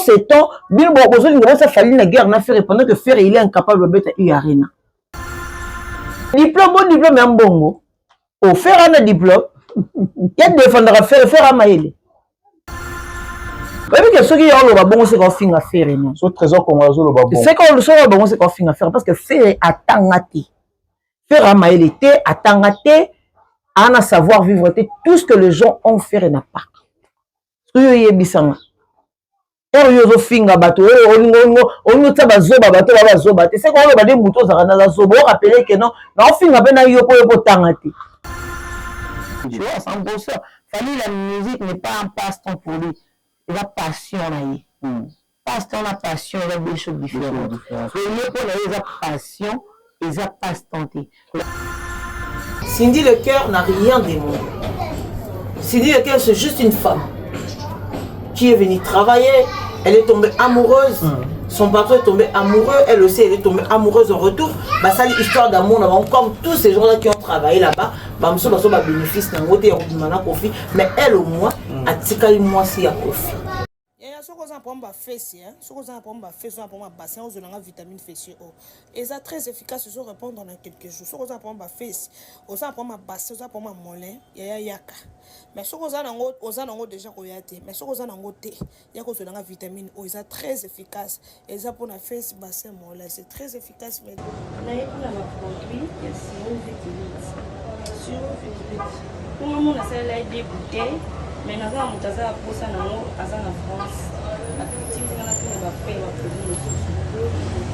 ce temps, bien bon, ça fallait la guerre n'a fait pendant que faire il est incapable de mettre une arena. Diplôme, bon diplôme, un bongo. Au faire un diplôme, il y a défendre à faire à maïle. Oui, que ceux qui ont le bon, c'est qu'on finit à faire. Ce trésor qu'on a le bon. C'est qu'on le soit bon, c'est qu'on finit à faire parce que faire à tangati. Faire à maïle, à tangati, à savoir vivre, tout ce que les gens ont fait et n'a pas. Ce que y est bisanga. Oyo finga bato on taba zoba bato ba zoba te c'est qu'on ba des moutons za na zoba on rappeler que non na finga pe na yo po tangati. Tu vois, 100%. Fallait la musique n'est pas un passe-temps pour lui. Il a passion là. Passe-temps la passion, il a des choses différentes. Le pour il a passion, il a passe-temps. Cindy Le Cœur n'a rien demandé. Cindy Le Cœur c'est juste une femme qui est venue travailler, elle est tombée amoureuse. Son patron est tombé amoureux, elle aussi elle est tombée amoureuse en retour. Bah ça l'histoire d'amour comme tous ces gens là qui ont travaillé là-bas, bah monsieur bah ça bénéfice d'un côté on Kofi, mais elle au moins a tika moi si à Kofi. Ce qu'on a pour ma fesse, ce qu'on a pour ma fesse, pour ma bassin, on a vitamine fesse. Et ça très efficace sur répondre dans quelques jours. Ce qu'on a pour ma fesse, on a pour ma bassin, on a pour ma mollet, yaka. Mais ce qu'on a déjà koyate, mais ce qu'on a ngoté, il y a qu'on a vitamine O, c'est très efficace. Et ça pour la fesse, bassin, mollet, c'est très efficace. Mais on a un produit, il y a sirop vitamine. Pour le moment, on a des bouteilles. Mais nous avons pour ça en France.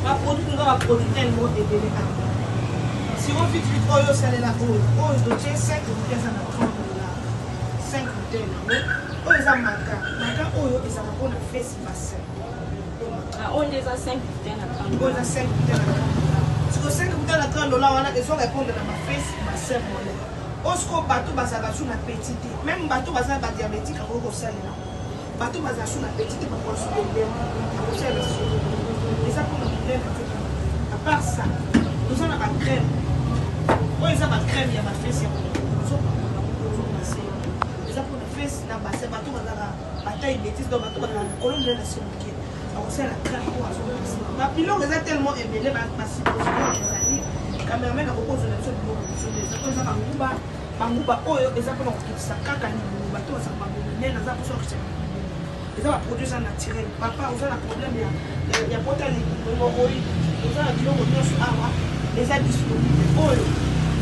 Ma produit nous avons produit tellement élevé. Si on fait du oil, c'est la oil de 5 bouteilles à 30 $. 5 bouteilles. Oil est maca. Maca oil est pour la fesse bassin. On est à 5 bouteilles à 30 $. On a 5 bouteilles à 30 $. Si on 5 bouteilles à 30 $, on a des gens répondre à ma fesse bassin. Osko bateau bazaka sous la petite, même bateau bazaka ba diabétique à au sel là. Bateau bazaka sous la petite pour construire des à au sel. Et ça pour nous donner à part ça, nous avons la crème. Oh ils ont la crème, il y a ma fesse. Nous sommes passé. Et ça pour la fesse là bas c'est bateau bazaka bataille bêtise dans bateau bazaka colonne de la sécurité. À au sel la crème pour assurer. Ma pilon est tellement ébélé ba passer pour les cameraman a proposé de faire des choses ça va Banguba oyo ezapona kokitisa kaka ni bato za babone na za poso kitisa ezaba produit ça naturel papa on a un problème ya pota li ngo oyi on a biloko nyonso awa eza disponible oyo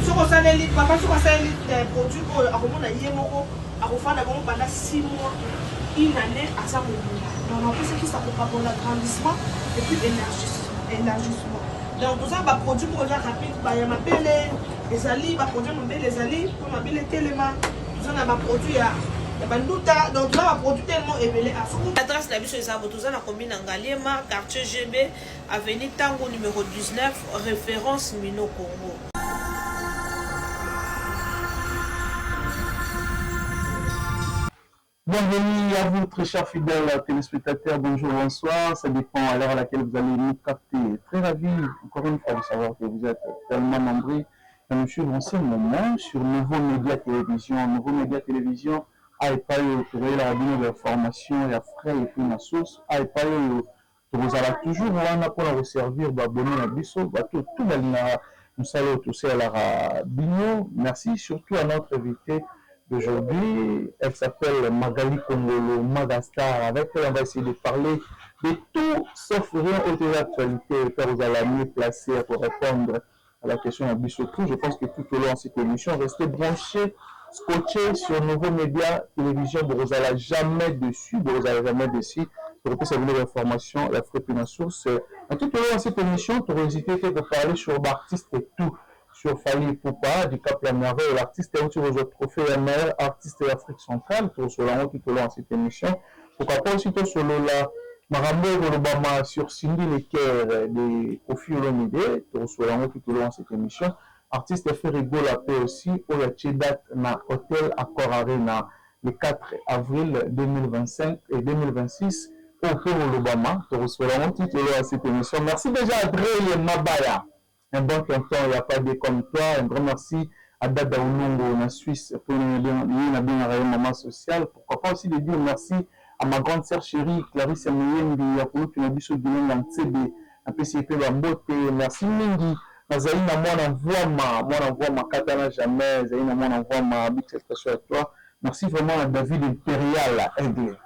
soko saleli papa soko saleli produit oyo akomona ye moko akofanda bango pendant 6 mois une année à sa mobile donc en plus qui ça pour l'agrandissement et puis élargissement. Donc nous avons un produit pour les rapides, il y a ma belle, les alliés, produit les alliés, pour ma belle téléma, nous avons un produit à donc nous avons un produit tellement élevé à fond. L'adresse de la mission, nous avons la commune Ngaliema, quartier GB, avenue Tango numéro 19, référence Mino Congo. Bienvenue à vous, très chers fidèles téléspectateurs. Bonjour, bonsoir. Ça dépend à l'heure à laquelle vous allez nous capter. Très ravi, encore une fois, de savoir que vous êtes tellement nombreux. Et monsieur, dans ce moment, sur Nouveau Média Télévision. Nouveau Média Télévision, à Epayo, vous voyez la radio de formation, et à frais et puis ma source. À Epayo, vous allez toujours, on a pour vous servir, abonner à Bisso, tout va nous saluer tous à la Bigno. Merci surtout à notre invité d'aujourd'hui. Elle s'appelle Magali Kongolo Magastar. Avec elle, on va essayer de parler de tout sauf rien autour de l'actualité. Vous allez mieux placé pour répondre à la question à Bissotru. Je pense que tout au long de cette émission, restez branchés, scotchés sur Nouveau Média Télévision. Vous n'allez jamais dessus. Vous n'allez jamais dessus. Pour que ça vous donne l'information, la fréquence source. En tout au long de cette émission, pour hésiter de parler sur l'artiste et tout. Sur Fali Poupa, du Cap La Merveille, l'artiste est sur le trophée la meilleure artiste de l'Afrique centrale, pour ce long tout au long de cette émission. Pourquoi pas aussi sur Lola Marambo Obama sur Cindy Leker de Kofi Olomide, pour ce long tout au long de cette émission. Artiste fait rigoler la paix aussi, au date na Hôtel Accor Arena le 4 avril 2025 et 2026 au Père Olobama, pour ce long tout au long de cette émission. Merci déjà à Dre Mabaya. Un bon tonton, il n'y a pas de comme toi. Un grand merci à Dada Ounongo en Suisse pour nous bien un moment social. Pourquoi pas aussi de dire merci à ma grande sœur chérie, Clarisse Mouyembi, à Polo Kinabiso Guinée Ntsebe, à PCP Bambote, merci Mingi. Nazali na mwana voix katana jamais, Nazali na mwana voix big satisfaction à toi. Merci vraiment à David Impérial, Aigle.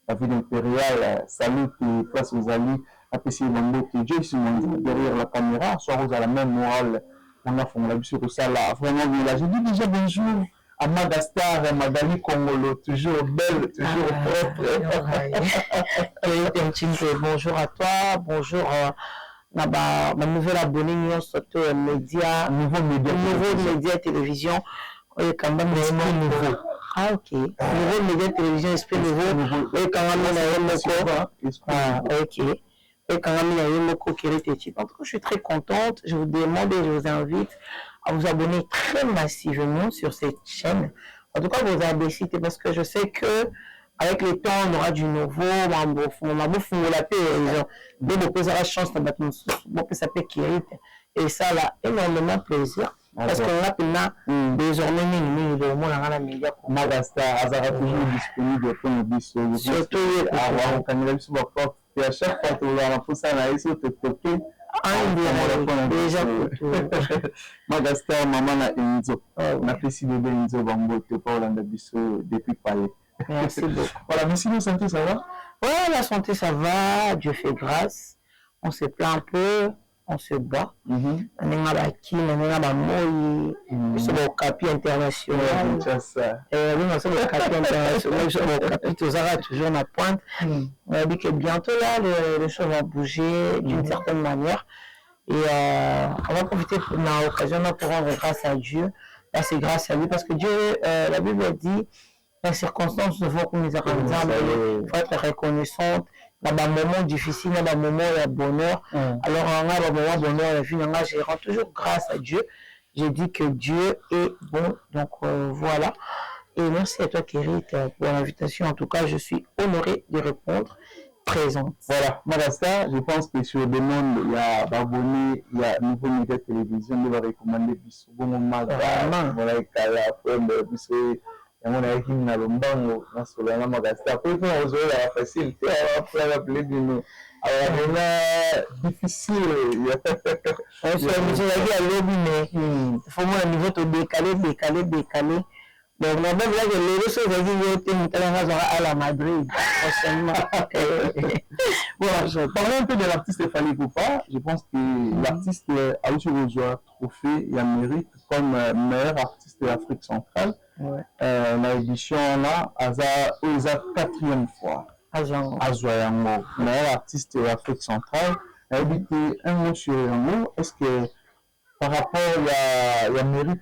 David Impérial, salut et place aux alliés, à PCP Bambote, Dieu derrière la caméra, soit aux à la même morale. On a fait la vie sur ça là, vraiment bien. J'ai dit déjà bonjour à Magastar, Magali Congolo, toujours belle, toujours propre. Bonjour à toi, bonjour à ma nouvelle abonnée, surtout média, nouveau média télévision, quand même nouveau. Ah ok, nouveau média télévision, esprit nouveau, et quand même ok. Et quand même, en tout cas, je suis très contente. Je vous demande et je vous invite à vous abonner très massivement sur cette chaîne. En tout cas, vous abonnez parce que je sais que avec le temps, on aura du nouveau. La chance ça peut et ça là énormément plaisir. Parce qu'on a désormais au moins dans la média pour Magastar, Azara toujours disponible pour nos bisous. Surtout, et à chaque fois que vous avez un ça, là, ici, déjà Magastar, maman na Enzo. On a fait si bébé Enzo Bambote pour Orlando Bissot depuis Palais. Merci beaucoup. Voilà, mais sinon, santé, ça va? Ouais, la santé, ça va. Dieu fait grâce. On se plaint un peu. On se bat. On est dans la qui, on est dans la moi. C'est mon capi international. Oui, c'est mon capi international. C'est mon capi toujours à la pointe. On a dit que bientôt là, les choses vont bouger d'une certaine manière. Et on va profiter de l'occasion pour rendre grâce à Dieu. Là, c'est grâce à lui parce que Dieu, la Bible dit, les circonstances ne vont que nous arranger. Il faut être reconnaissante. Dans un moment difficile, dans un moment où il y a bonheur. Alors, dans un moment bonheur, la vie, je rends toujours grâce à Dieu. J'ai dit que Dieu est bon. Donc, voilà. Et merci à toi, Kérit, pour l'invitation. En tout cas, je suis honoré de répondre présente. Voilà. Magastar, je pense que sur le monde, il y a abonnés, il y a nouveau média télévision, il va recommander Bissou. Bon, Magastar, voilà, Bissou. On a écrit dans le banc, dans ce moment, Magastar. Pour que nous ayons la facilité, on va faire la plaie de nous. Alors, on a difficile. On se dit à l'objet, mais il faut moi un niveau de décalé. Donc, même là, les choses à la Madrid, prochainement. Voilà, parlons un peu de l'artiste Fally Ipupa. Je pense que l'artiste a eu un trophée et un mérite comme meilleur artiste de l'Afrique centrale. L'édition là, à la 4e fois. Azoyango, meilleur artiste de l'Afrique centrale. Elle dit un mot sur Yango. Est-ce que par rapport à la mérite,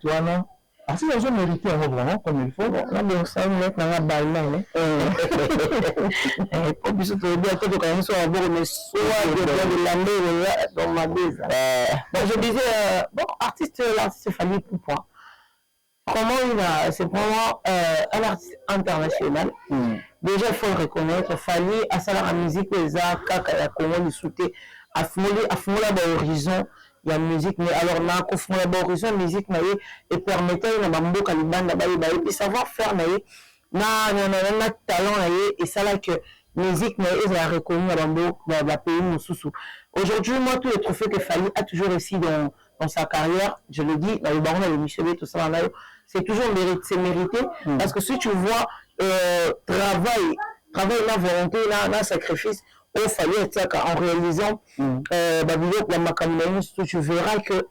ah, si ils ont mérité vraiment comme il faut. Là, bien ça, on est dans la balle. Pour que tu aies quand même soit bon, mais soit de l'année dans ma bise. Donc, je disais, bon, l'artiste Fally Ipupa. Comment il a, c'est vraiment un artiste international. Déjà, il faut le reconnaître. Fally, à ça, la musique, les arts, kaka, comment il souhaitait, à fonder l'horizon. Il y a musique, mais alors, on a confondé l'horizon, musique, et permettait à Mambo Kaliban, et puis savoir faire, na talent, et ça là que musique, ils ont reconnu à Mambo, dans le pays, Moussoussou. Aujourd'hui, moi, tous les trophées que Fally a toujours réussi dans sa carrière, je le dis, dans le baron, dans le Michel, tout ça, c'est toujours mérité, c'est mérité, parce que si tu vois, travail, la volonté, la sacrifice, au Fally, en réalisant tu verras que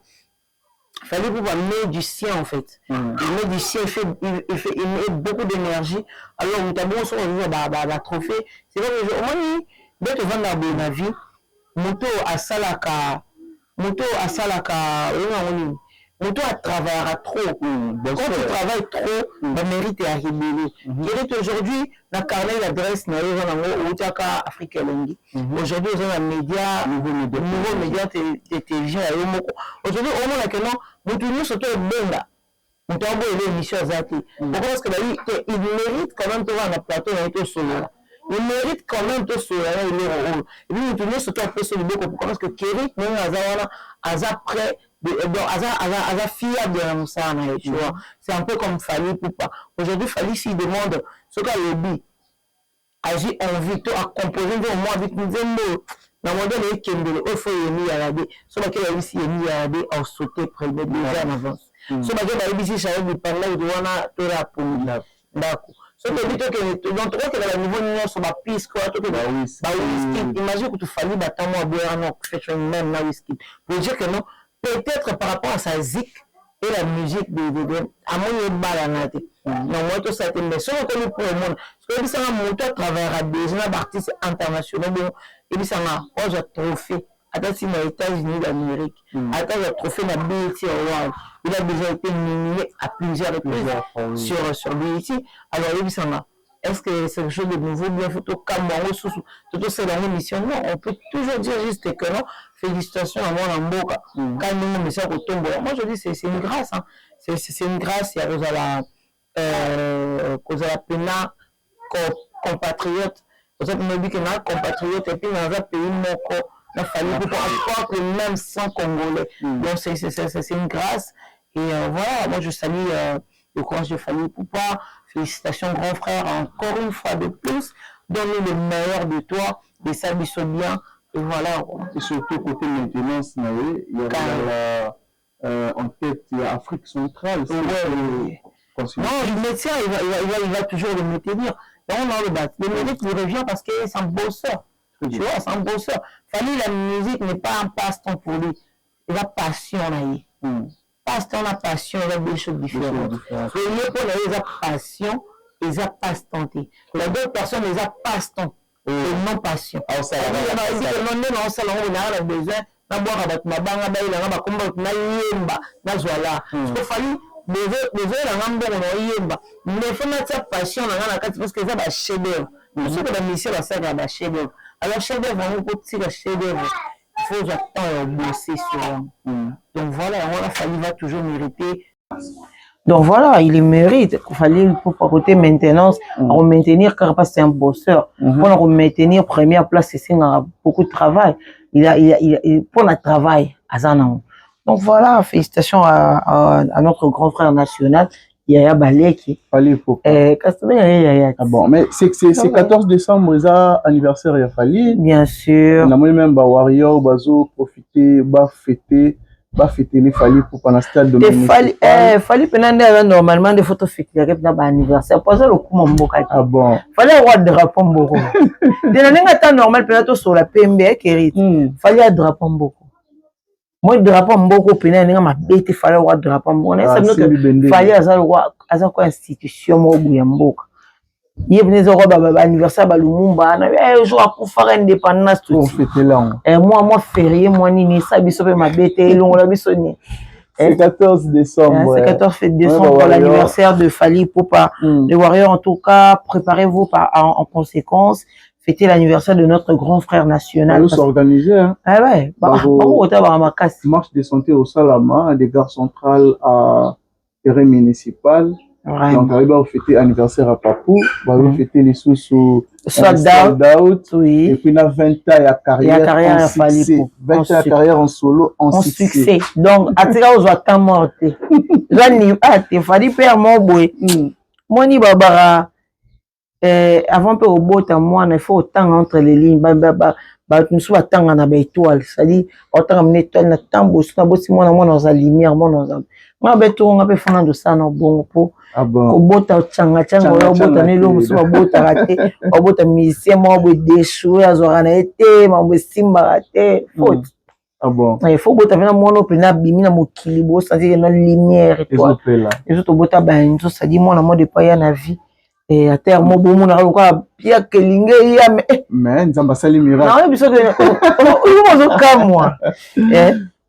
Fally Ipupa met du sien en fait. Il met du sien, il met beaucoup d'énergie. Alors, nous avons un trophée. C'est vrai que au moins, dès que vendre la vie, moto à Salaka, moto à travaillera trop. Quand tu travailles trop, le mérite est arrivé. Qui est aujourd'hui, la carnet, l'adresse, Afrique aujourd'hui, ils ont un média, nouveau média de télévision. Aujourd'hui, au moins, nous surtout Benga. Nous avons une émission Zati. Pourquoi parce qu'il mérite quand même de voir un plateau dans solo. Il mérite quand même de se et puis nous tournons surtout après sur le beaucoup parce que Kérit, même à près à fiable de ça, tu vois. C'est un peu comme Fally Ipupa. Aujourd'hui, Fally, s'il demande ce qu'a le but, agi envie to à composer au moins avec nous na modèle et kembele il faut y regarder so ba kela ici y regarder en sauter premier déjà en avance so ba kela ici ça veut parler de wana to la pour d'accord so que dit que donc toi que la niveau non sur ma piste quoi to que ba whisky imagine que tu fallu battre moi boire non fait même na whisky pour dire que non peut-être par rapport à sa zik et la musique de à mon balanate non moi tout ça mais sur que pour le monde parce que ça mon toi travaillera déjà d'artistes internationaux bon et ça m'a un trophée attends si les États-Unis d'Amérique attends le trophée na BET Award il a déjà été nominé à plusieurs reprises sur BET alors il ça m'a est-ce que c'est quelque chose de nouveau bien photo comme moi tout c'est dans l'émission non on peut toujours dire juste que non félicitations à moi en boca quand nous mais ça retombe moi je dis c'est une grâce hein c'est une grâce il y a cause à la pena compatriote vous êtes me dit que ma compatriote et puis dans un pays mon il a fallu pour que même sans congolais donc c'est une grâce et voilà moi je salue le courage de Fally Ipupa. Félicitations grand frère, encore une fois de plus, donne-nous le meilleur de toi, des services bien, et voilà. Et surtout côté maintenance, il y a en tête, il y a Afrique centrale. Non, le médecin, il va toujours le maintenir. Et on a le bat. Le mérite lui revient parce que c'est un bosseur. Tu vois, c'est un bosseur. Fally, la musique n'est pas un passe-temps pour lui. Il a passion là. Passe-temps, la passion, il y a des choses différentes. Le lieu pour les passion, ils ont passe-temps. Il y a d'autres personnes, ils ont passe-temps. Et non passion. Il y a des salon où il a besoin de boire avec ma banque, il a un combat, il a yemba, il a zoala. Il fallait besoin d'un ambo, yemba. Mais il faut mettre sa passion dans la carte parce que ça va chef-d'œuvre. C'est que la mission va servir à chef-d'œuvre. Alors, chef-d'œuvre, on peut tirer chef-d'œuvre. Il faut attendre bosser sur donc voilà, Fally va toujours mériter. Donc voilà, il mérite. Fally pour côté maintenance, on maintenir car parce que c'est un bosseur. Pour maintenir première place, c'est beaucoup de travail. Il pour le travail à Zanan. Donc voilà, félicitations à notre grand frère national. Yaya Baleki. Fally Ipupa. Ah bon, mais c'est 14 décembre, c'est anniversaire de Fally. Bien sûr. On a même Warrior, Bazo, profiter, fêter les Fally Ipupa dans le stade de Fally Penande normalement des photos fêtées dans l'anniversaire. Pas ça le coup mon boka. Ah bon. Fally a droit de drapeau mboko. De la temps normal peut-être sur la PMB qui Fally a drapeau mboko. Moi drapeau mboko pena ninga mabete Fally a drapeau mboko. On sait que Fally a quoi institution mo bu ya mboka. Il venait de roba anniversaire ba Lumumba na jour à pour faire indépendance tout fêter là. Et moi férié moi ni ça biso pe mabete elongola biso ni. C'est 14 décembre. C'est 14 décembre pour l'anniversaire de Fally Ipupa. Les Warriors en tout cas, préparez-vous en conséquence. Fêter l'anniversaire de notre grand frère national. On s'organiser hein. Ah ouais, marche de santé au Salama, des gares centrales à terrain municipal. Donc, on va fêter l'anniversaire à Papou, on va fêter les sous sold out, oui. Et puis, on a 20 ans à carrière en succès. 20 ans à carrière en solo, en succès. Donc, à tirer aux attentes mortes. J'en Fally père mon boy. Moi, ni babara. Avant peu au bout, moi, il faut autant entre les lignes. Nous sommes attendre dans l'étoile. C'est-à-dire, autant amener l'étoile, notre temps, si moi, dans la lumière, moi, on peut faire de ça, non, bon, pour. Ah bon. Au bout, tchanga, au bout, au bout, raté, au bout, musicien, moi, au déchoué, à Zorana été, moi, au simba raté, faute. Ah bon. Il faut que tu aies un mono, puis na bimi na mokilibo, c'est-à-dire une lumière et toi. Les autres, au bout, ça dit, moi, moi, de pas y en vie. Et à terre, moi, bon, on a encore bien que l'ingé, mais, nous avons passé les miracles. Non, mais ça, on moi.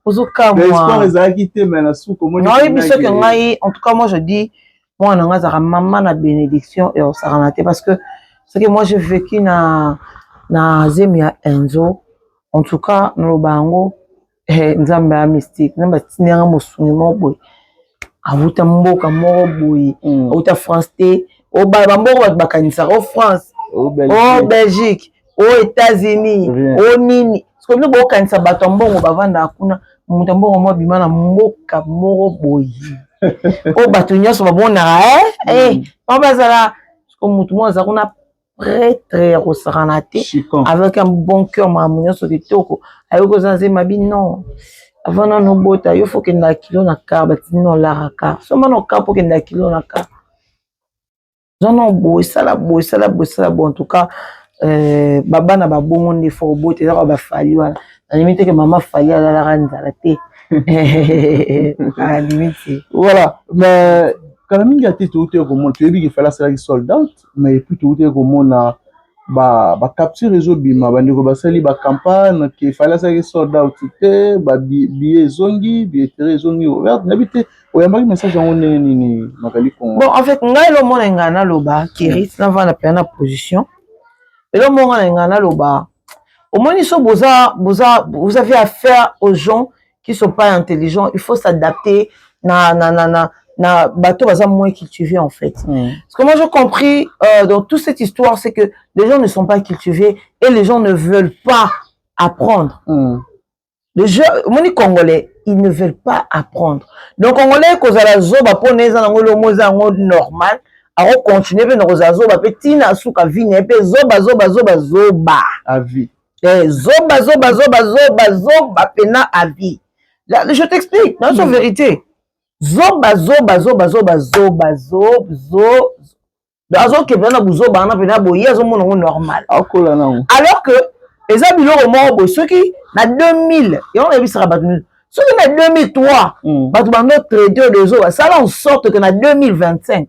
L'espoir les a quittés, mais la sous, comment non, en tout cas, moi, je dis, moi, on a maman la bénédiction et on s'est ramaté parce que c'est que moi, j'ai vécu na Zemia Enzo. En tout cas, nous, bango, nzamba mystique, nzamba tinyanga musuni moboy. Avuta mboka moboy, avuta France te, au bambo bakanisa au France, au Belgique, aux États-Unis, au Nini. Ce que nous bakanisa batombongo bavanda akuna, mutambo mo bimana mboka moboy. Au batunya so babona on bazala, ce que mutumo za kuna prêtre au Saranate avec un bon cœur mamounion sur les toko ayoko zanze mabi non avant non bota il faut que na kilo na car batino la raka soma no car pour que na kilo na car non boy ça la bon en tout cas baba na ba bongo ndi fo bote ça ba fali wala na limite que maman fali la randa la te à limite voilà mais quand même il y a tout comment tu es bien qu'il fallait ça sold out mais puis tout comment na ba capture réseau bima ba ndiko basali ba campagne qu'il fallait ça sold out te ba billet zongi billetterie zongi ouverte n'habite oyamba message en nini makali kon bon en fait ngai lo mona ngana loba Kirit na va na pena position et lo mona ngana loba au moins vous avez affaire aux gens qui sont pas intelligents, il faut s'adapter na bateau baza moins cultivés en fait. Parce que moi j'ai compris dans toute cette histoire, c'est que les gens ne sont pas cultivés et les gens ne veulent pas apprendre. Les gens, les Congolais, ils ne veulent pas apprendre. Donc Congolais, cause à la zoba poneza ngolo moza normal, alors continuer pe na zoba petit na suka vine pe zoba à vie. Zoba pena à vie. Là, je t'explique, c'est la vérité. Zoba. Normal. Alors que les habitants ceux qui na 2000 et on a vu ça ceux qui na 2003 traité de zoba ça en sorte que na 2025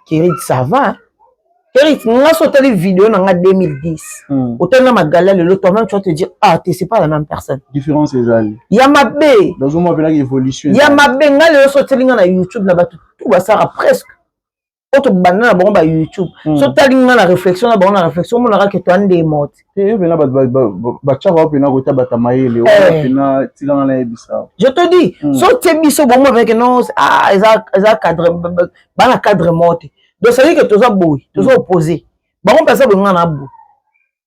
Kirit ça va. Eric, nous avons sorti des vidéos en 2010. Autant de Magala, toi-même, tu vas te dire, ah, c'est pas la même personne. Différence est là. Yamabé. Dans un moment, il y a évolution. Yamabé, nous avons sorti sur YouTube, tout va ça presque. Autre banane, bon, bah, YouTube. Sorti la réflexion, on aura que tu as des mots. Je te dis, sorti biso, bon, avec non, ah, ils ont cadre mort. Donc ça veut dire que tu as beau, tu as opposé. Bon, personne ne a beau.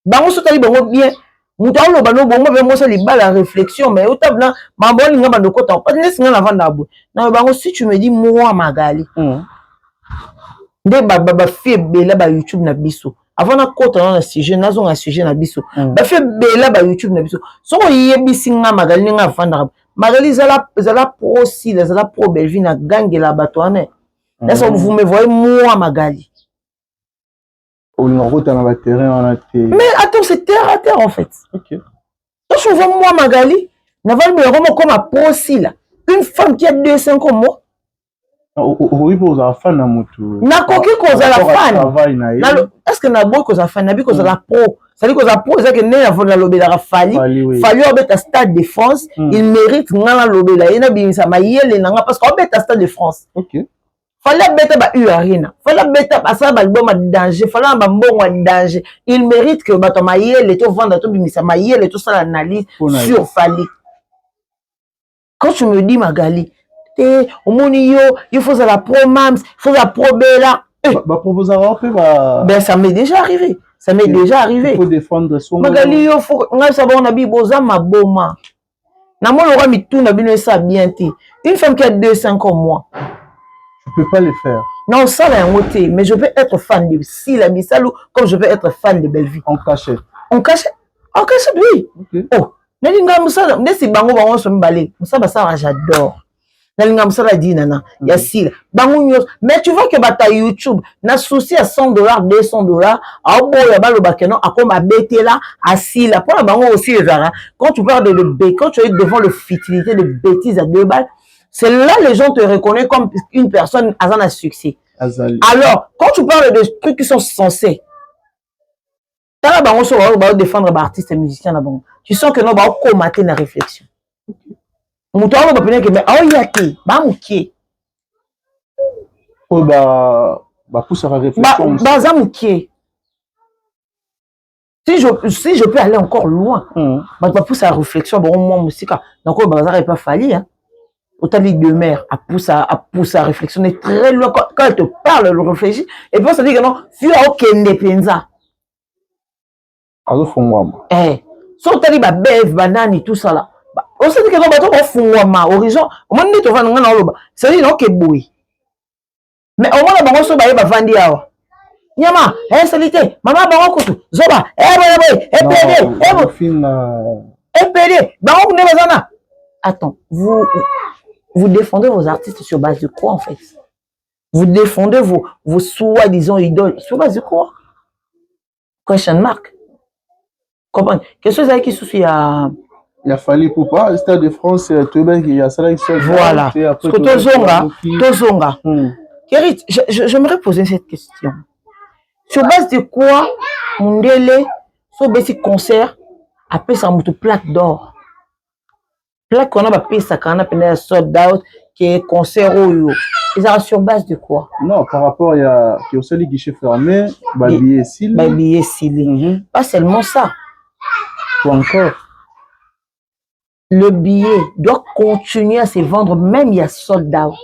Bon, ça t'a bon bien. Mouta lo bano bon moi vraiment ça les balles la réflexion mais au tab là ma bonne linga bando kota pas laisse nga avant d'abou. Na bango si tu me dis moi Magali. Nde ba fait bela ba YouTube na biso. Avant na kota na sujet na zo na sujet na biso. Ba fait bela ba YouTube na biso. So yebisi nga Magali nga avant d'abou. Magali zala pro si zala pro Belville na gangue la batoane. Là, vous me voyez, moi, Magali. Mais attends, c'est terre à terre, en fait. Ok. Quand je vois moi, Magali, Naval me rend comme un pro-ci, là. Une femme qui a 2-5 comme moi. Oui, pour un fan, n'a coquille cause à la fan. Est-ce que n'a beau cause à fan, n'a cause à la pro. C'est-à-dire que la pro, c'est que n'a pas la lobby la fallu avec un stade de France, il mérite n'a la lobby là. Il n'a bien ça, mais il n'a parce qu'on met un stade de France. Ok. Fallait bêta ba urina fallait bêta ça ba bon danger fallait ba bon danger il mérite que ba to maïel et to vendre to bimisa maïel et tout ça l'analyse sur Fali. Quand tu me dis Magali au moni yo il faut la pro mams il faut la pro bella ba proposer ba ben ça m'est déjà arrivé il faut défendre son Magali yo faut nga ça bon na bi boza maboma na mo lo mi tout na bino ça bien té une femme qui a 2-5 comme moi. Je ne peux pas le faire. Non, ça là, mais je peux être fan de Sila Bissalou comme je peux être fan de Belleville. En cachette. En cachette, oui. Okay. Oh, Nalinga Moussa, Nessi Bango Bango Sombalé, Moussa Bassa, j'adore. Nalinga Moussa l'a dit, nana, il y a Sila. Bango, mais tu vois que bata YouTube, n'a souci à $100, $200, à Obo, il y a Balo Bakeno, à comme à Bété là, à Sila. Pour la Bango aussi, quand tu parles de B, quand tu es devant le futilité de bêtises à 2 balles, c'est là les gens te reconnaissent comme une personne à un succès. Azali. Alors, quand tu parles de trucs qui sont censés, tu vas défendre les artistes et musiciens. Tu sens que nous allons commater la réflexion. Nous allons dire que pousser la réflexion. Si je peux aller encore loin, pousser la réflexion. Bon, moi, musique, donc on va pas fallu. Autant dit de mère, à pousser à réflexionner très loin. Quand elle te parle, elle réfléchit. Et puis, ça dit que non, si elle a aucun dépensa. Alors, faut moi. Si on t'a dit, bève, banane, tout ça là. On s'est dit que non, bah, toi, faut moi, horizon. Au moins, tu vas nous ça dit non, que boui. Mais au moins, on se bat, vandi awa. Nyama, salité, maman barokutu, zoba, Attends, vous défendez vos artistes sur base de quoi en fait? Vous défendez vos soi-disant idoles sur base de quoi? Question mark. Comprends? Quelque chose avec qui soucie à. Il a fallu pour pas, le Stade de France, il y a ça là qui se voilà. Tozonga. Kérit, j'aimerais poser cette question. Sur base de quoi Mundele, sur base de concert, après ça m'a plaque d'or. Plaque qu'on a appelé ça quand on a appelé sold out, qui est concert au et ça sur base de quoi? Non, par rapport il y a qui aussi les guichets fermés, billet scellé. Pas seulement ça. Ou encore. Le billet doit continuer à se vendre même il y a sold out.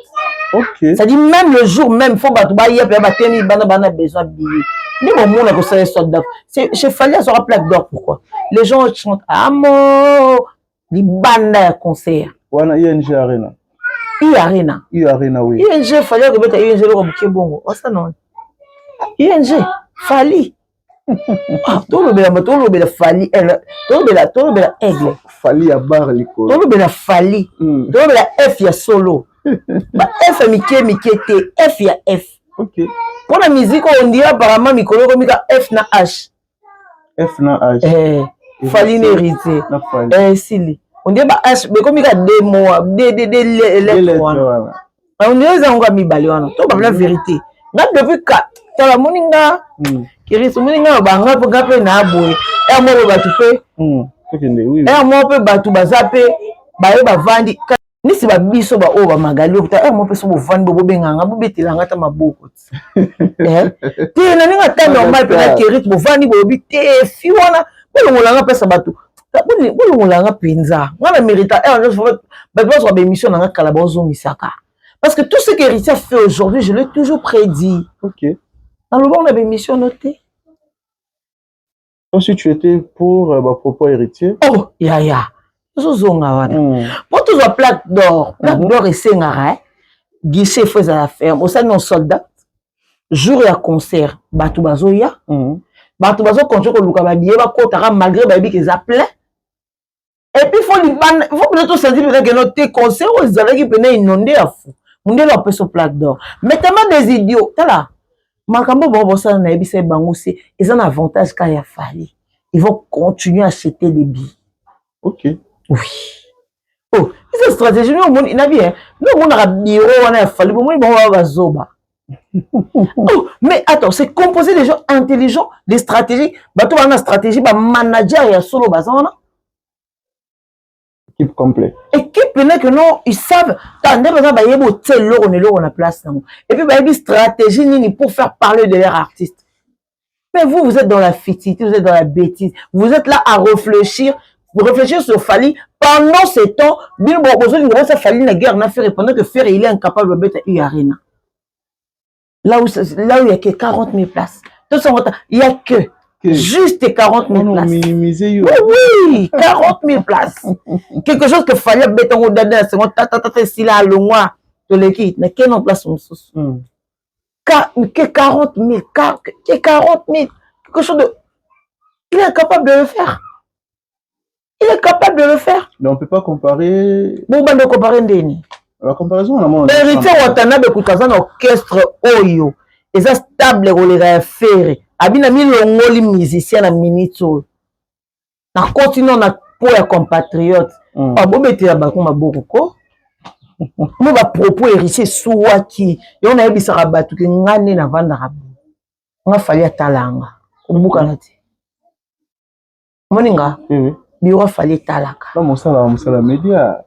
Ok. Ça dit même le jour même, il faut battre besoin de billets. Mais au monde a ça sold out. Chez Fali, ça sera plaque d'or. Pourquoi? Les gens chantent amour, les bandes à concert. Wana ING Arena. Arena, oui. ING Fali, que bête ING le robuquet bongo. Oh ça non. ING Fali. Tout le Fali, tout le aigle. Fali à barre l'école. Tout le Fali. Tout le F ya solo. F ya Mike T, F ya F. Ok. Pour la musique, on dit apparemment Mikolo Komika F na H. F na H. Fali n'hérité. Sili. On dit bah H, mais comme il y a des mots, des lettres. On dit ça on va mi baliwana. Tout la vérité. N'a depuis 4. Ça la moninga. Kiri moninga banga pour gaper na boy. Et moi ba tu fais. Et moi peut ba tu bazape. Ba ba vandi. Ni si ba biso ba o ba magali okuta. Moi peut so bo vandi bo benganga bo betelanga ta maboko. Ti na ninga ta normal pe na kiri bo vandi bo bité fi wana. Bo ngolanga pesa batu. Parce que tout ce qu'Héritier a fait aujourd'hui, je l'ai toujours prédit. Ok. Dans le bon, on avait une mission notée. Si tu étais pour ma propos héritier. Oh, ya. Pour tous les plaques d'or, plaques d'or et sengara, guichet faisait la ferme. Au sein de nos soldats, jour et à concert, Batou Bazoya. Batou Bazo continue que Luka Bié va côté malgré Baby qu'ils appelaient. Et puis, il faut que nous sentir que notre conseil, ils avaient qui venaient inonder à fou. On est là peu sur plaque d'or. Mais tellement des idiots. T'as là. Makambo bon ça na ebi c'est bango c'est ils ont un avantage quand il a fallu. Ils vont continuer à acheter des billets. Ok. Oui. Oh, c'est une stratégie. Nous, on a bien. Nous, on a bureau, on a fallu. Bon, on va zoba. Oh, mais attends, c'est composé des gens intelligents, des stratégies. Bah, tu as une stratégie, bah, manager et solo bazana. Équipe complète. Équipe, que non, ils savent. T'as des besoin, bah, il y a beau tel on est là, on a place. Et puis, bah, il y a une stratégie nini pour faire parler de leur artiste. Mais vous êtes dans la fictivité, vous êtes dans la bêtise. Vous êtes là à réfléchir. Vous réfléchissez sur Fali. Pendant ce temps, Bill Bobozo, il a fallu la guerre, n'a fait pendant que Ferre, il est incapable de mettre une arena. Là où il n'y a que 40 000 places. Il n'y a que juste 40 000 places. Oui, 40 000 places. Quelque chose que fallait mettre en haut de la seconde, si là, le mois de l'équipe, mais quelle place on se que 40 000, que 40 000, quelque chose de. Il est incapable de le faire. Il est capable de le faire. Mais on ne peut pas comparer. Bon, on va comparer Ndeni. La comparaison, on a moins. Héritier Watanabe Koutazan orchestre Oyo. Et ça stable on les faire. Abina mi longoli musicien na minito. Na continue na pour les compatriotes. Pas bon mettre la bakon maboko ko. Mo ba propos héritier souaki. Et on a ebisa rabatu ke ngane na vanda rabu. On a fallu talanga. Obuka na ti. Moninga. Biro fallait talaka. Non, mon sala média.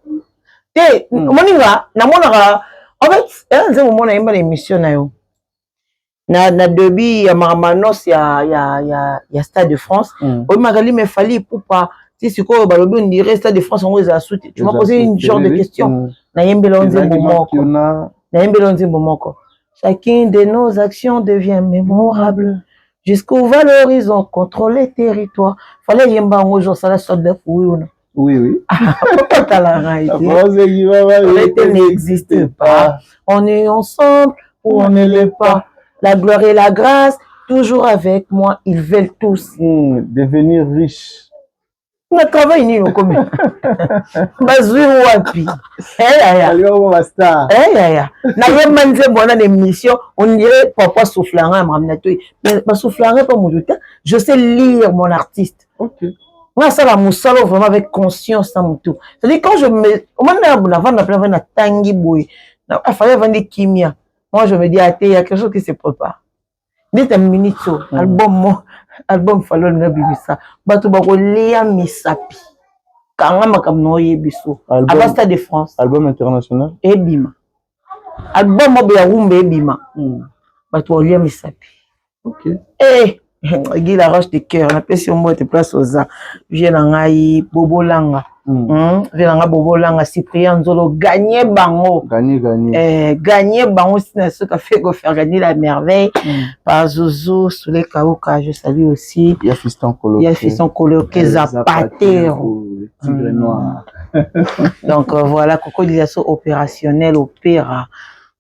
Te, moninga, na monaka. En fait, elle a un moment na yemba l'émission na yo. Na debi ya maramanos ya Stade de France. Oui, magali me fallait pour pas. Si c'est quoi, balobi on dirait Stade de France on les a soutenus. Tu m'as posé une genre de question. Na yemba lonze momoko. Na yemba lonze momoko. Chacune de nos actions devient mémorable. Jusqu'où valorisons, contrôler territoire. Fallait yemba un jour ça la sorte de fou. Oui. Pourquoi t'as la réalité n'existe pas. On est ensemble ou on ne l'est pas. La gloire et la grâce toujours avec moi, ils veulent tous devenir riche. On a travaillé ni au commun. Bazui wapi. Ya. Na yemanze bona l'émission, on dirait papa soufflanga mamnato. Mais pas soufflanga pas mon doute. Je sais lire mon artiste. OK. Moi ça la musalo vraiment avec conscience dans mon tout. C'est-à-dire quand je me au moment na vendre plein na tangi boy. Il fallait vendre kimia. Moi je me dis ah il y a quelque chose qui se prépare. Dites un minute album fallo nga bibisa bato bakolia misapi kanga makamno yebiso à Stade de France album international ebima album mo ya rumba ebima bato bakolia misapi. OK Guy la roche de cœur na pesi mo te place aux ans vient ngai bobolanga vient nga bobolanga Cyprien Nzolo gagner bango gagner bango c'est ce qu'a fait go faire gagner la merveille par Zozo sous les Kaoka je salue aussi il y a fiston coloqué Zapatero tigre noir donc voilà cocodilisation opérationnelle opéra.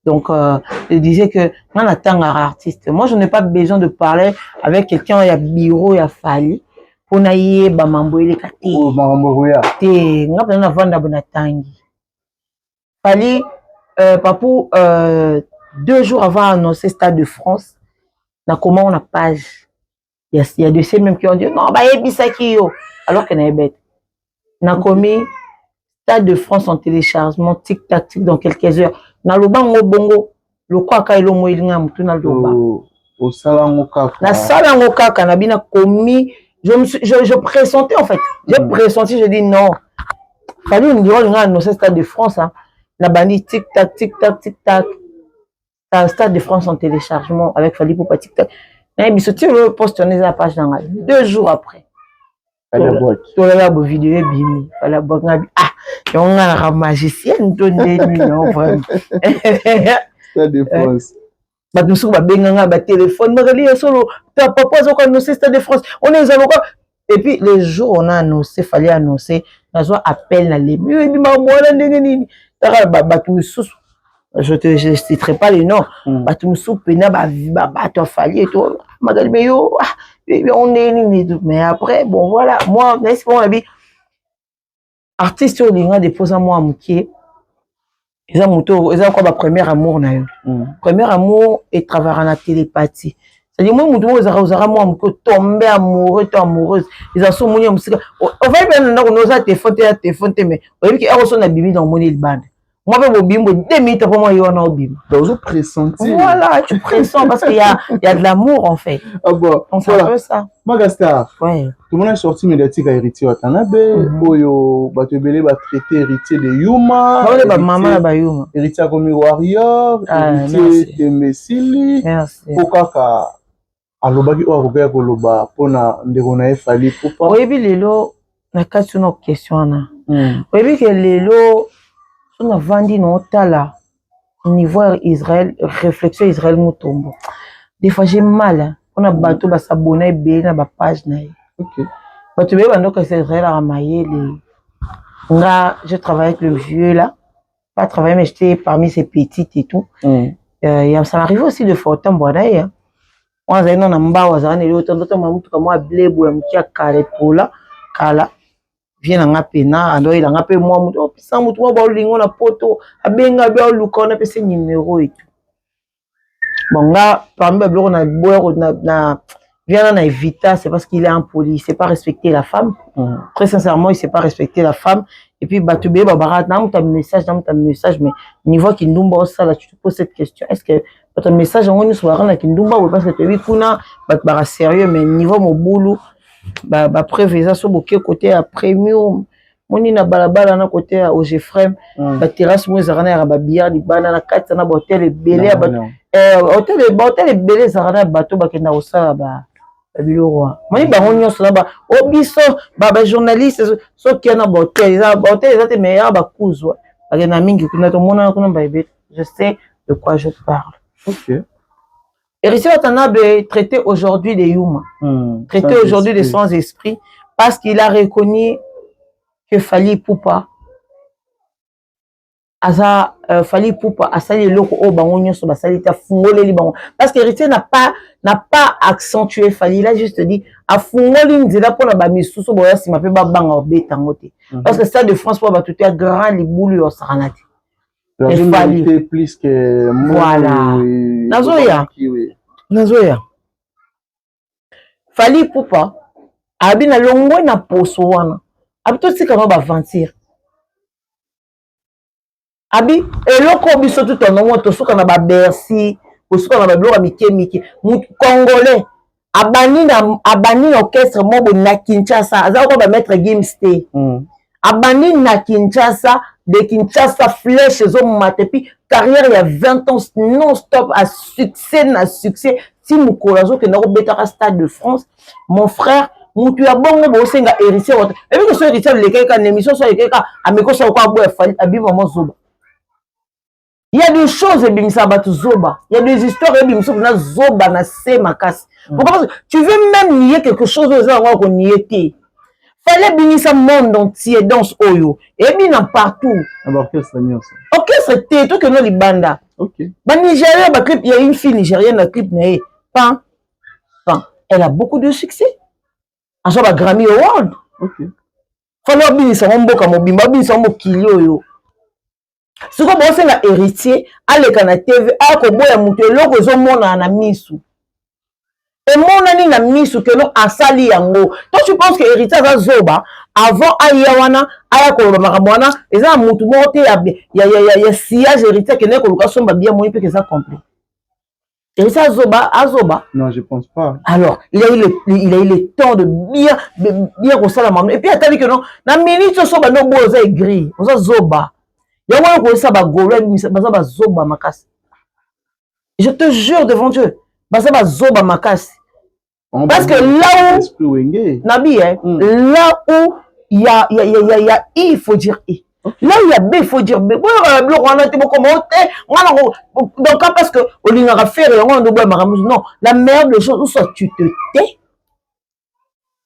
Donc, je disais que moi, en tant qu'artiste, moi, je n'ai pas besoin de parler avec quelqu'un, il y a bureau, il y a fallu. Pour naïe, bamambo, il est caté. Oh, bamambo, oui. T'es, on a besoin d'avoir un tangi. Fallu, papou, 2 jours avant d'annoncer Stade de France, on a comment on a page. Il y a de ces mêmes qui ont dit, non, bah, il y a qui yo. Alors qu'on est bête. On a commis Stade de France en téléchargement, tic-tac-tic dans quelques heures. Na lobango bongo le kwa ka ilo moilinga mutu na loba au salango kaka na salango kaka na bina komi je pressentais en fait j'ai pressenti je dis non fallait une dire nga no Stade de France hein la bandi tic tac Stade de France en téléchargement avec Fali pour pas tic tac na biso tu le poste sur la page dans 2 jours après la vidéo bimi la bonga on a un magicien de non vraiment Stade de France nous sommes benga ba téléphone mais solo ta papa zo annoncer Stade de France on est avocats et puis les jours on a annoncé fallait annoncer nazo appel na les mieux et bi ma mona ndenge nini ta ba tout sous je citerai pas les noms ba tout sous pena ba to fallait to magali mais yo on est mais après bon voilà moi n'est-ce pas on a dit artiste au linga dépose moi mukie ils ont quoi ma premier amour na yo premier amour et travailler en télépathie c'est-à-dire moi mutu moi muko tomber amoureux amoureuse ils ont son moni musique on va bien na konoza téléphone mais on dit que eroso na bibi dans mon band moi be bobimbo 2 minutes pour moi yo na obim donc pressenti voilà tu pressens parce qu'il y a de l'amour en fait ah bon on fait ça Magastar ouais tout le monde est sorti médiatique à héritier Watanabe oyo bato belé ba traité héritier de Yuma ba maman ba Yuma héritier comme warrior héritier de Messili pokaka alobaki o akoka koloba pona ndeko na efali popa oyebi lelo na kati na question na oyebi ke lelo on a vendu non tala niveau Israël réflexion Israël mutombo des fois j'ai mal on a bateau ba s'abonner bien na ba page na OK bateau be bando que c'est Israël a maillé les nga je travaille avec le vieux là pas travailler mais j'étais parmi ces petites et tout ça m'arrive aussi de fortem bonaye hein on a non na mbawa za ne loto mamutu kama blebo ya mkia kale pola kala vient nga pena ando il nga pe moi mutu opisa mutu ba olingo na poto abenga bia luka na pese numéro et tout bon nga parmi ba bloko na boyo na vient na évita c'est parce qu'il est impoli, c'est pas respecter la femme très sincèrement il sait pas respecter la femme et puis batube ba barat na muta message mais niveau qui ndumba ça là tu te poses cette question est-ce que votre message on nous soit na kindumba ou parce que tu kuna ba sérieux mais niveau mo boulou ba prévisa so boké côté à premium moni na balabala na côté à Ogefrem ba terrasse mo ezana ya ba billard di bana na kati na hôtel ebelé hôtel ebelé ezana bateau ba kenda osala ba biloko moni bango nyonso na ba obiso ba journaliste so qui na hôtel ezate meilleur ba kuzwa ba kenda mingi kuna to mona kuna ba ebe je sais de quoi je parle. OK. Héritier Watanabe est traité aujourd'hui de Yuma, traité aujourd'hui de sans-esprit, parce qu'il a reconnu que Fali Poupa Asa Fally Ipupa asali loko o bango nyonso basali ta fungoleli bango parce que héritier n'a pas accentué Fally, il a juste dit a fungoli nzela pona ba misusu boya sima pe ba banga obetango te parce que ça de France pour ba tout ya grand libulu yo saranati il Fally plus que voilà nazoya Fally Ipupa abina longwe na poso wana abito tika no ba aventure abi eloko biso tout en moto soka na ba Bercy soka na ba biloko mike congolais abani na orchestre mobo na Kinshasa azako ba maître Gimste abani na Kinshasa de Kinshasa flèche zo matepi carrière ya 20 ans non stop à succès na succès si mukolo zo ke na ko betaka Stade de France mon frère mutu ya bongo bo senga héritier wato et puis que ce héritier le keka na émission so keka ameko so ko abo Fally abi vraiment zoba. Il y a des choses et zoba. Il y a des histoires et zoba na se makas. Pourquoi? Parce que tu veux même nier quelque chose aux gens qu'on n'y était. Fallait bénir ça monde entier dans oyo et bien partout. Orchestre t'es tout que nous les bandas. OK. Bah Nigeria bah clip il y a une fille nigérienne la clip mais pan. Elle a beaucoup de succès. En soit Grammy Award. OK. Fallait bénir ça mon boka mobimba bénir ça mon kilio yo. Si vous avez un héritier, allez à la TV, allez à mutu, l'autre zo mona na misu. Et mona ni na misu que l'on a sali yango. Toi tu penses que héritier za zoba avant ayawana, aya ko makamwana, eza mutu mote ya sillage héritier que ne ko location ba bien moyi pe que ça complet. Héritier azoba. Non, je pense pas. Alors, il a eu le temps de bien ko sala maman. Et puis attendez que non, na minute so ba no boza gris, oza zoba. Je te jure devant Dieu, parce que là où Nabi, là où il y a I, il faut dire I. Là où il y a B, il faut dire B. Donc parce que non, la meilleure des choses, ou soit tu te tais,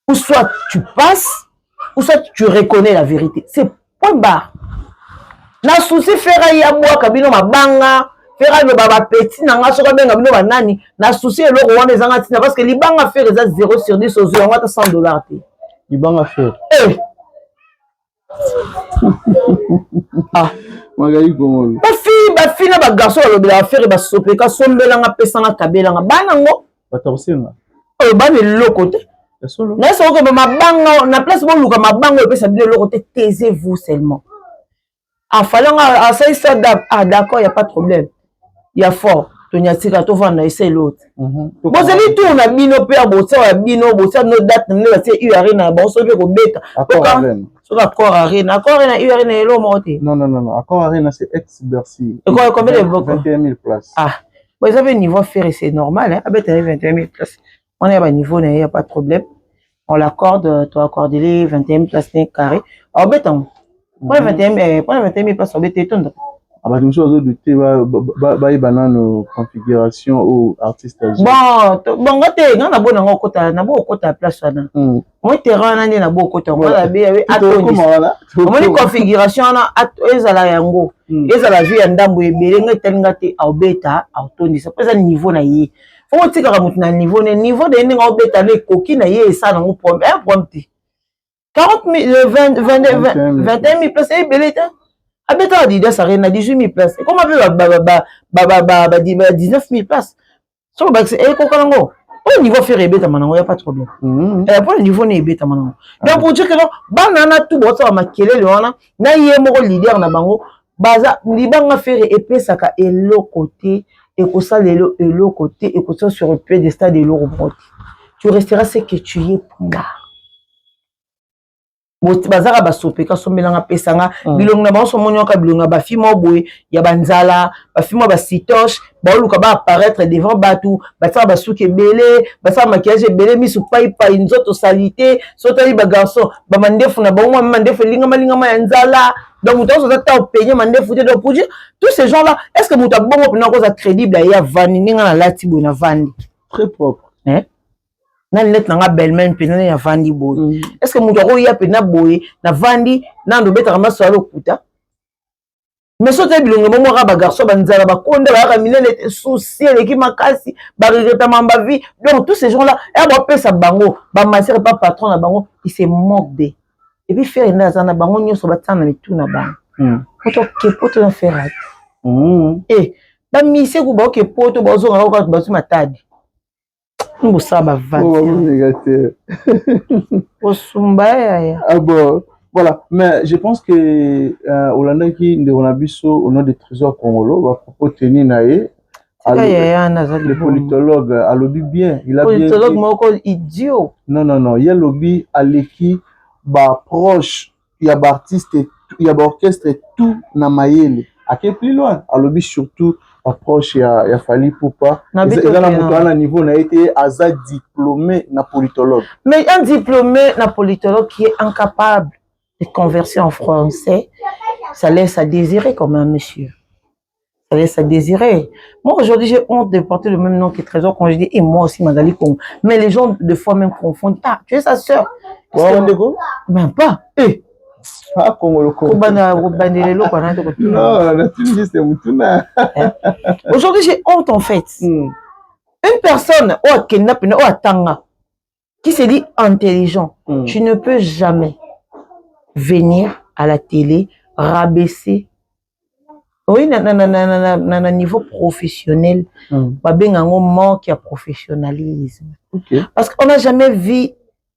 ou soit tu passes, ou soit tu reconnais la vérité. C'est point barre. Na souci faire ya bois kabino mabanga faire le baba petit nanga soka benga bino banani na souci eloko wana ezanga tina parce que libanga faire eza 0 sur 10 aux yeux ngata $100 te libanga faire magai gomo ba fille na ba garçon lo bila faire ba sopeka sombelanga pesanga kabelanga banango batakosenga bana eloko te na so ko mabanga na place bo luka mabanga epesa bino eloko te taisez-vous seulement. Ah, fallait ça d'accord, il n'y a pas de problème. Il y a fort. Tu n'as pas de vendre, c'est l'autre. Bon, c'est lui tout, on a bino père, bino, nos dates, c'est URN, bon, c'est le bête. Accord arène. Accord arène. Accord arène, URN, et l'homme monté. Non. Accord arène, c'est ex-Bercy. Combien de blocs? 21 000 places. Ah, bon, ils avaient un niveau ferré, c'est normal, hein. Avec 21 000 places. On est à un niveau, il n'y a pas de problème. On l'accorde, tu accordes les 21 000 places carré. Alors, bêtement. Pour les 21 000 places, on va être étonné. Ah bah, nous sommes doutés, nos configurations aux artistes. Bon, gâté, on a beau dans côté, na beau côté place là. Moi terrain na na beau côté, on a bien atoni. On a configuration na ezala yango. Ezala vie ndambo ebele ngetenga te obeta atoni. Ça peut être niveau na yi. Faut tika mutu na niveau de ninga obeta le koki na yi ça na mo problème. 40 000, 21 000 places, c'est belé. Abeta Adidas Arena, 18 000 places. Et comment on 19 000 places? So, c'est pour le niveau faire bêta maintenant, il n'y a pas de problème. Pour le niveau n'est bêta maintenant. Donc, pour dire que non, banana tout bon, ça va maquiller le wana, na yemo leader na bango, baza, libanga faire épée saka et l'autre côté, et que ça l'autre côté, et que ça sur le piédestal de l'autre côté. Tu resteras ce que tu es pour là. Bazara basopeka sombelanga pesanga bilongo na banso monyoka bilonga ba fimo boye ya banzala ba fimo ba sitoche ba luka ba apparaître devant batu ba basuke belé ba maquillage belé misu pai nzoto salité sotali ba garçon ba mandefu na bango mandefu linga ya nzala donc muto so ta payer mandefu te donc pour dire tous ces gens là est-ce que muto bongo pena cause crédible ya vani ninga na lati boye na vandi très propre na net na belle-mère pena ya vandi boy est-ce que mutu ko ya pena boy na vandi na ndo beta kama so alo kuta mais so te bilongo mo ka ba garçon banzala ba konda ba minene te souci eleki makasi ba regreta mamba vie. Donc tous ces gens là et ba pesa bango ba masser pas patron na bango, il se moque de. Et puis faire na za na bango nyoso ba tsana mitu na bango. Poto ke poto na faire. Eh ba mise ku ba ke poto ba zo ngaka ba su matadi. Ngo sa ba va. Oh négatif. Osumba ya. Ah bon. Voilà, mais je pense que Hollanda qui on a vu au nom des trésors congolais va propos tenir naé le politologue a lobby bien, il a bien politologue moko idiot. Non, il y a lobby à l'équipe ba proche, il y a artiste, il y a orchestre tout na mayele. À quel plus loin, à lobby surtout approche il y a fallu pour pas il y a un niveau n'a été azad diplômé na politologue. Mais un diplômé na politologue qui est incapable de converser en français, ça laisse à désirer comme un monsieur. Ça laisse à désirer. Moi, aujourd'hui, j'ai honte de porter le même nom que Trésor quand je dis, et moi aussi, Magali Congo. Mais les gens, de fois même, confondent. Ah, tu es sa sœur. Même pas. Eh. Ah, Congo. Aujourd'hui, j'ai honte, en fait. Une personne, qui se dit intelligent, tu ne peux jamais venir à la télé, rabaisser. Oui, na niveau professionnel, un manque de professionnalisme. Parce qu'on n'a jamais vu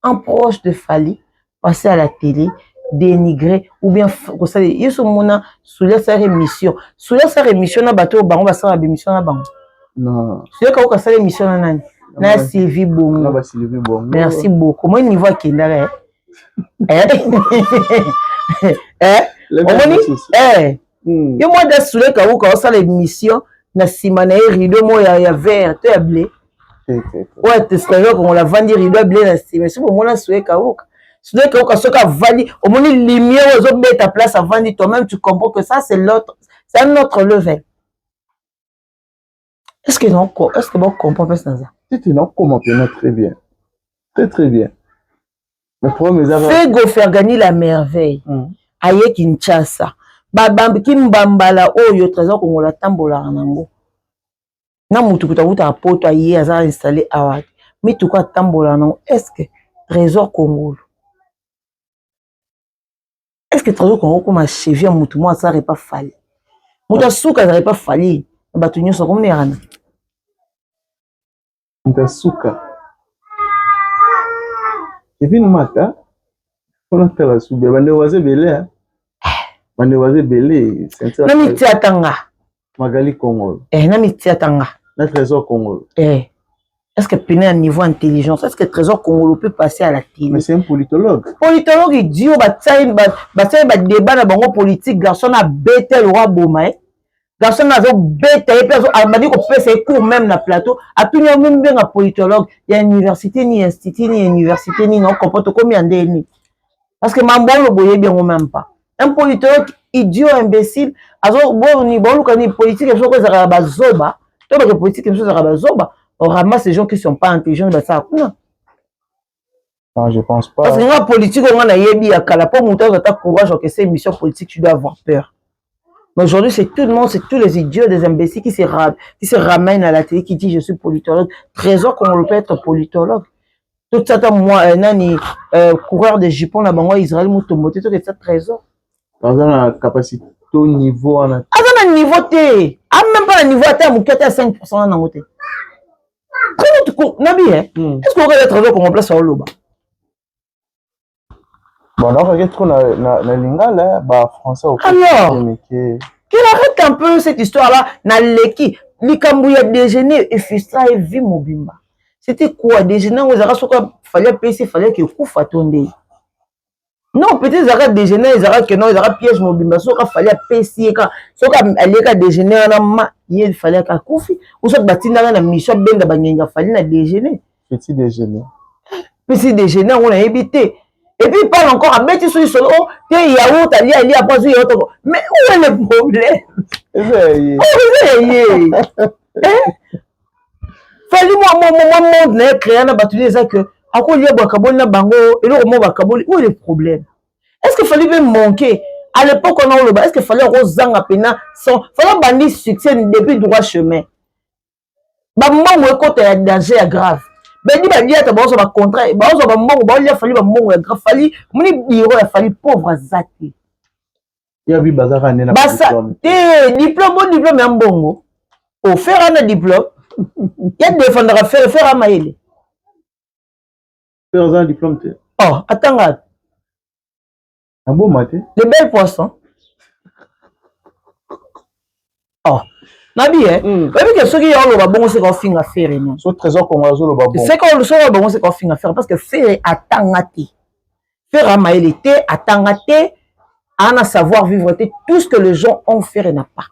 un proche de Fali passer à la télé, dénigrer, ou bien, il y a sa émission. Sous sa émission, na bateau, on va faire la émission. Non. Sous sa émission, na Sylvie Bongo. Merci beaucoup. Moi, niveau qui est yo moi da soule ka uka osala émission na sima na rideau mo ya vert to ya blé ouais te sikoyo ko la vandi rideau blé na sima si bon na soule ka uka soka vandi au moni lumière ozo beta place à vandi toi même tu comprends que ça c'est l'autre, c'est un autre level. Est-ce que bon comprend pas ça? Tu non comment très bien. Très bien. Mais problème fait go faire gagner la merveille. Aye Kinshasa. Babambi kimbambala oyo Trésor Kongola tambola nango. Na mutu kutakuta poto aye aza installé awaki. Mais tout quoi tambola nango. Est-ce que Trésor Congo? Est-ce que Trésor Congo comme a cheville mutu moi ça aurait pas fallu. Mutu souka ça aurait pas fallu. Batu nyoso comme nerana. Mutu souka. Kevin Mata. On a fait la soupe. Bande oise belé. Bande oise belé. Nami tiatanga. Magali Congo. Nami tiatanga. Le Trésor Congo. Est-ce que péné à niveau intelligence, est-ce que Trésor Congo peut passer à la télé? Mais c'est un politologue. Politologue idiot, ba débat na bango politique, garçon a bêté le roi Bomae. Garçon a bêté, il m'a dit qu'on fait ses cours même na plateau. A tout le monde bien un politologue. Il y a université, ni institut, ni université, ni non, comporte combien d'années. Parce que ma bonne le boye bien ou même pas. Un politologue idiot, imbécile, bon ni politique, il faut que ça va zoba. Toi, la politique, il faut que ça va zoba. On ramasse les gens qui ne sont pas intelligents. Non, je pense pas. Parce que la politique, on a yebi à Kalapo, monter dans ta courage, que c'est une mission politique, tu dois avoir peur. Mais aujourd'hui, c'est tout le monde, c'est tous les idiots, des imbéciles qui se ramènent à la télé, qui disent je suis politologue. Trésor qu'on peut être politologue. Tout ça, moi, nani, coureur de Japon, là, bango, Israël, moutomoté, tout ça, Trésor. Dans la capacité, au niveau, on a. Ah, dans le niveau, t'es. Ah, même pas le niveau, t'es à mon à 5% dans le côté. Nabi, est-ce qu'on va être qu'on remplace au Loba? Bon, on regarde trop la lingala, bah, français au alors, qu'il arrête un peu cette histoire-là, na leki, likambouya déjeuner et fistra et vie mobimba. C'était quoi? Déjeuner, on a fallait payer, fallait que Kouf attendait. Non, peut-être ils arrêtent déjeuner, ils arrêtent que non, ils arrêtent piège mobimba. Sauf qu'il fallait payer, sauf qu'il déjeuner, il fallait qu'à Koufi. Ou soit batina na mission ben da banyenga fallait déjeuner. Petit déjeuner. Petit déjeuner, on a évité. Et puis il parle encore à mettre sur le solo, t'es yaourt, t'as lié après sur yaourt. Mais où est le problème? Fallait moi créer un bâtonnier ça que à quoi il y a bakaboli na bango et le roman bakaboli où est le problème? Est-ce qu'il fallait même manquer à l'époque on a le est-ce qu'il fallait Rosanga pena son fallait bandi succès depuis droit chemin ba mbongo côté ya danger ya grave bandi ba dia ta ba so ba contrat ba so ba mbongo ba lia fali ba mbongo ya grave fali muni biro ya fali pauvre zati ya bi bazaka nena basa te diplôme bon diplôme ya mbongo au faire un diplôme ya défendre faire un maïle faire un diplôme te oh attends un beau matin les belles poissons oh nabi oui que ceux qui ont le bon c'est qu'on finit à faire non so trésor congolais le babon c'est qu'on le soit bon c'est qu'on finit à faire parce que faire attangati faire un maïle te attangati à savoir vivre tout ce que les gens ont fait n'a pas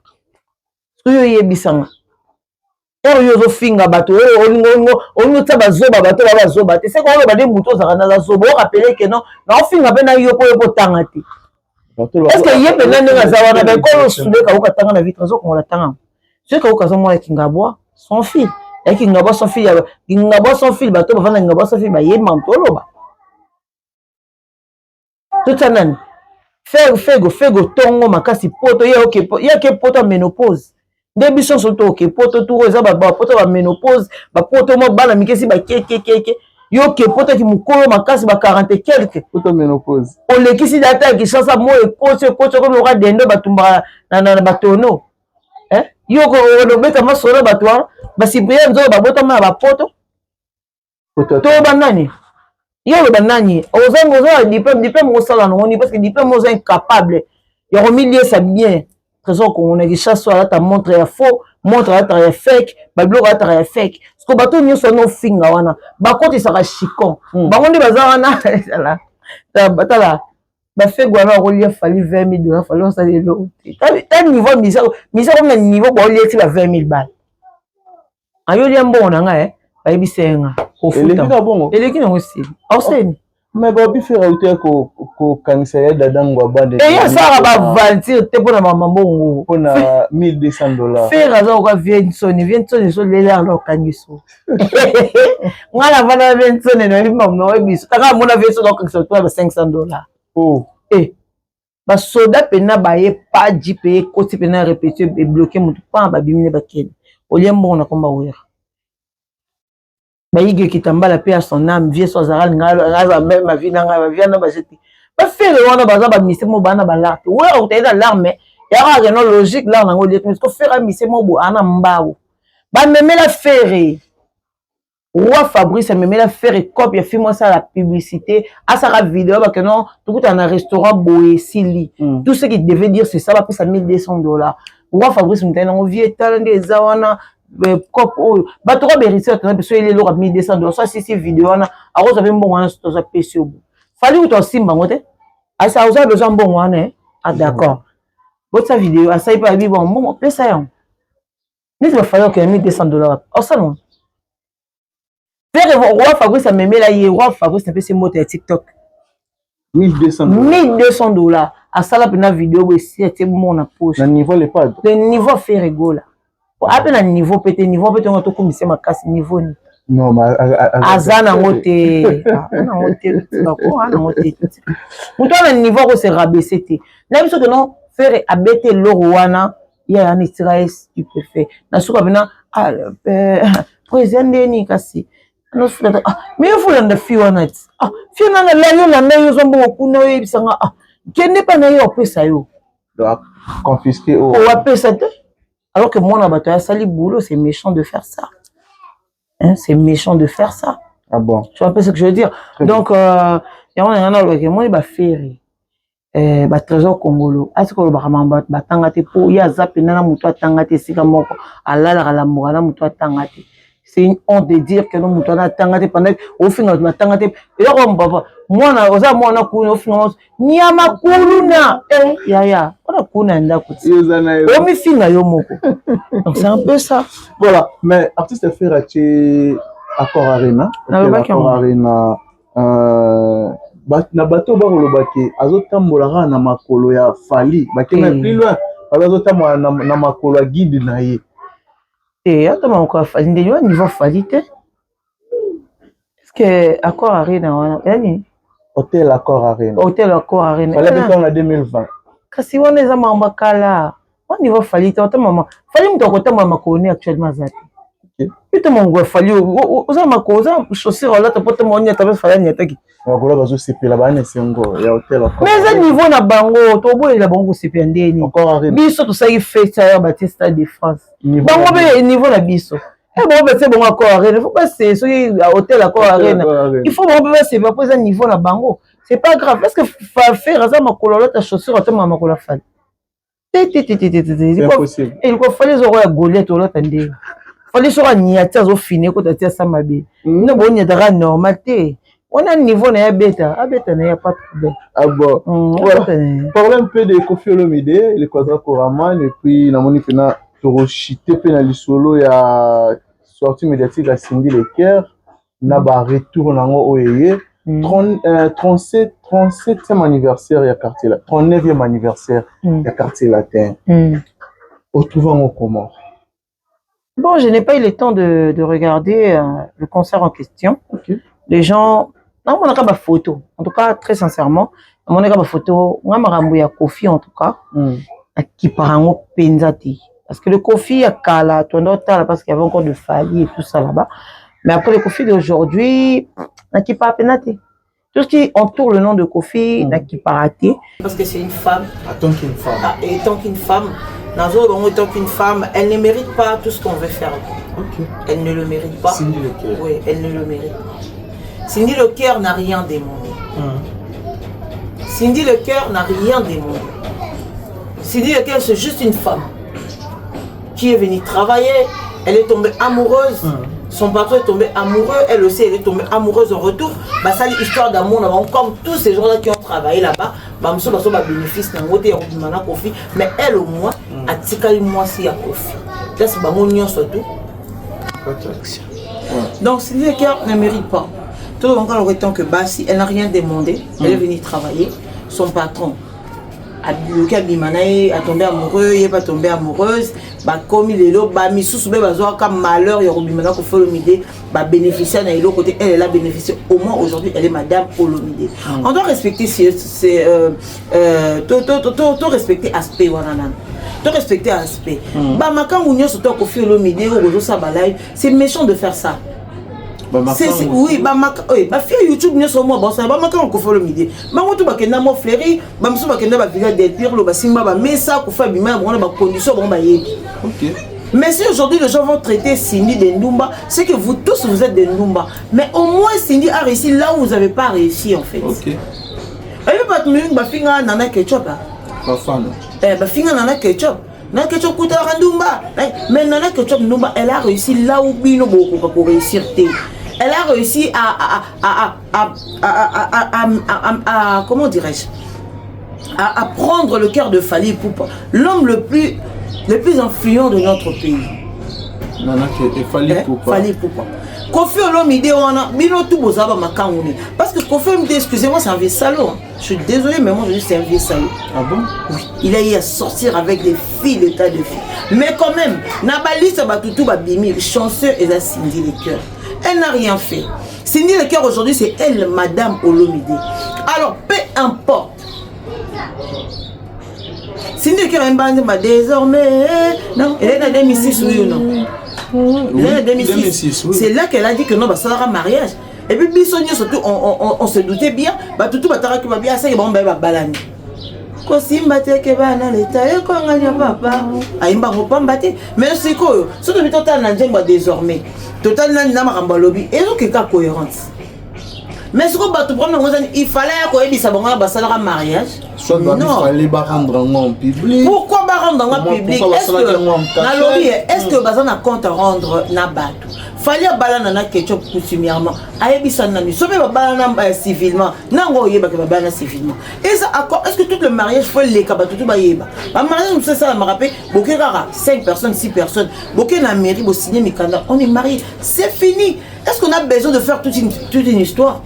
oui bisanga oyo finga bato oyo taba zoba bato ba zoba te c'est qu'on le bade muto za na zoba o rappeler que non na finga pe na yo po tangati est-ce que yé pe na nga za wana ba ko soule ka uka tanga na vitre zo ko la tanga c'est ka uka zo mo kingabwa son fil et kingabwa son fil bato ba na kingabwa son fil ba yé mantolo ba tout ça nan fego tongo makasi poto ya ke poto ménopause nde biso soto oke poto turo eza bapoto ba ménopause bapoto mo bana mikesi ba keke yo ke poto ki mukolo makasi ba 40 quelque poto ménopause olekisi data ki chansa mo ekotso comme ora dendo batumba na batono yo ko lobeta masolo batwa basibria nzo babota ma bapoto to banani yo le banani ozango diplôme osala non parce que diplôme oza incapable ya remis ça bien trésor qu'on a qui chasse à ta montre ya faux montre à ta fake ba blog à ta fake parce que bato nyo so no finga wana ba côté ça chicon ba ngondi bazara na la batala ba fait gwana rolia fali 20 000 $, fali ça les lots ta niveau misère comme niveau ba rolia ti ba 20 000 balles ayo lia mbona nga ba yibisenga ko futa eleki na aussi auseni mais babi faire auteur ko kanisa ya dadango bande et ya ça ba vantir te pona mama mbongo pona $1,200 faire azo ka viensoni so lela lo kangiso ngala bana viensoni no mama no biso taka mona viensoni lo kangiso to ba $500 oh ba soda pena ba ye pas jipe ko ti pena répéter et bloquer mutu pa ba bimine ba ken oliembo na komba wera baïge qui tambala paix à son âme vie soit zaral ngaza même ma vie nanga vie na bajeti ba faire wana baza ba mise mo bana ba l'art ouais on t'a dans l'arme ya ra non logique là nango liet mais ko faire mise mo bo ana mbao ba meme la faire roi Fabrice meme la faire copie film ça la publicité à sa vidéo ba que non tout dans un restaurant boé sili tout ce qu'il devait dire c'est ça va plus à $1,200 roi Fabrice m'tana on vie talent des awana cop oyo bato ko berisi to na biso ele lo $1,200 ça si vidéo na a ko zabe mbongo na to za pesio bu fali ko to simba ngote asa uza besoin mbongo na ah d'accord votre vidéo asa ipa bi bon mbongo pesa yon ni se fali ko $1,200 au salon faire roi Fabrice meme la ye roi Fabrice na pesi moto ya TikTok $1,200 à ça la pena vidéo bo si était mon na poche na niveau le pas le niveau fait rigola appelle un niveau pété niveau peut on to commisser ma casse niveau ni non mais azana ngote na ngote bako na ngote muto na niveau ko se rabaisser té na biso que non faire abete lorowana ya en Israël tu peux faire na suka bina président ni kasi no frère mais il faut la fiona fiona na la yo na yo zo mbo kuna yo bisanga kende pa na yo pesa yo doit confisquer au pesa te. Alors que moi, on sali boulot, c'est méchant de faire ça. Hein, c'est méchant de faire ça. Ah bon? Tu vois un peu ce que je veux dire? Très donc, il y a un autre qui moi, il va faire trésor congolo. Est-ce que le baramamba tangate pour y a zappé nana muto tangate sika moko alala la morana muto tangate. C'est une honte de dire que nous muto tangate pendant au final de tangate. Et là on baba moi na oza moi na kuno au final nyama kuluna ya on a kuna nda kuti. On mi finga yo moko. Donc c'est un peu ça. Voilà, mais artiste faire accord arena. Accord arena na bato ba kolobaki azotambola na makolo ya fali bakena plus loin azotambola na makolo ya guide na ye attends encore fali ndeyo niveau fali te est-ce que accord arena wana yani hôtel accord arena fallait bien en 2020 kasi wana eza makambo kala au niveau fali ta maman fali mutu akotama makoni actuellement azati ito mongo fali oza makoni oza chaussure olata poto monya tabe fali nyataki bakola bazosepela bana sengo ya hotel mais eza niveau na bango toboyelela bango kosepela ndeni biso tosali fete ya batista de France bango mpe niveau na biso bango bese bango accord arena faut pas se soki hotel accord arena il faut bango mpe basepela mpo eza niveau na bango c'est pas grave parce que faire aza makolo olata chaussure atoma makolo afali ilikuwa fali ezoko ya Goliath olata ndenge fali soko anyati azofine kota tia sa mabe nde bonyataka normal te on a un niveau na beta na ya pas de problème. Ah bon. Voilà. Parlons un peu de Koffi Olomide, le Quadra Koraman et puis na moni pena torochité pena lisolo ya sortie médiatique à Cindy Lecker na ba retour nango oyeye 37e anniversaire ya quartier latin 39e anniversaire ya quartier latin. Au trouvant comment? Bon, je n'ai pas eu le temps de regarder le concert en question. Okay. Les gens non, on a pas photo. En tout cas, très sincèrement, on a pas photo. On a marambo ya Koffi en tout cas. Qui parango penzati. Parce que le Koffi a kala, tu as parce qu'il y avait encore de Fali et tout ça là-bas. Mais après le Koffi d'aujourd'hui, qui pas penati. Tout ce qui entoure le nom de Koffi, qui pas raté. Parce que c'est une femme. Tant qu'une femme. Et tant qu'une femme, tant qu'une femme, elle ne mérite pas tout ce qu'on veut faire. Okay. Elle ne le mérite pas. Cindy Lecker. Oui, elle ne le mérite pas. Cindy Lecker n'a rien demandé. Cindy Lecker n'a rien demandé. Cindy Lecker, c'est juste une femme qui est venue travailler. Elle est tombée amoureuse. Son patron est tombé amoureux. Elle aussi, elle est tombée amoureuse en retour. Bah, ça, l'histoire d'amour, comme tous ces gens-là qui ont travaillé là-bas, bah, nous avons bénéfice d'un Koffi. Mais elle, au moins, a tiré moi si à Koffi. Là, c'est mon union surtout. Donc, Cindy Lecker ne mérite pas. Tout le monde a le temps que Bassi, elle n'a rien demandé. Elle est venue travailler. Son patron a tombé amoureux, il n'est pas tombé amoureuse. Comme il est là, comme malheur, il y a Koffi Olomide, bénéficier de l'autre côté. Elle a bénéficié. Au moins aujourd'hui, elle est Madame Olomide. On doit respecter tout respecter l'aspect. De respecter l'aspect. C'est méchant de faire ça. Oui, fille YouTube ne sont moi ça ba Koffi Olomide ba ngoto ba kenda mo fleuri ba mso ba kenda ba village de pire lo ba simba ba mesa ko fa bima ba ba condition ba yebi. OK. Mais si aujourd'hui les gens vont traiter Cindy de Ndumba, c'est que vous tous vous êtes des Ndumba. Mais au moins Cindy a réussi là où vous n'avez pas réussi en fait. OK. Et pas de ba finga nana ketchup. Pas fan. Ba finga nana ketchup. Nana ketchup kuta Ndumba. Mais nana ketchup Ndumba, elle a réussi là où bino boko pour réussir. Elle a réussi comment dirais-je, à prendre le cœur de Fally Ipupa, l'homme le plus influent de notre pays. Nana Fally Ipupa. Koffi Olomide on a bino tout bozaba makangone parce que Koffi Olomide, excusez-moi, c'est un vieux salaud. Je suis désolé mais moi je dis c'est un vieux salaud. Ah bon? Oui, il a eu à sortir avec des filles, des tas de filles. Mais quand même, Nabali Sabatutu Babimi, chanceux et la Cindy Lecker. Elle n'a rien fait. Cindy Lecker aujourd'hui, c'est elle, Madame Olomide. Alors, peu importe. Cindy Lecker est un désormais. Non, elle est dans 2006, oui ou non? Elle est dans 2006. Oui. C'est là qu'elle a dit que non, ça sera mariage. Et puis, surtout, on se doutait bien. Tout va bien, c'est bon, balani. Kosimba teke bana leta e ko nganya papa ayimba ngopamba te mais c'est quoi surtout total na njemba désormais total na makamba lobi et donc ka cohérence mais ce qu'on va tout prendre il fallait ko ebisa bonga basala mariage soit il fallait ba rendre en public. Pourquoi ba rendre en public? Est-ce que bazana compte rendre na bato fallait balana na ketchup coutumièrement ayebisa nani sobe ba balana civilement nango yeba ke ba balana civilement et ça accord est-ce que tout le mariage faut les kabatu tout ba yeba ba mariage c'est ça me rappelle boké rara 5 personnes 6 personnes boké na mairie bo signer mikanda on est marié c'est fini. Est-ce qu'on a besoin de faire toute une histoire?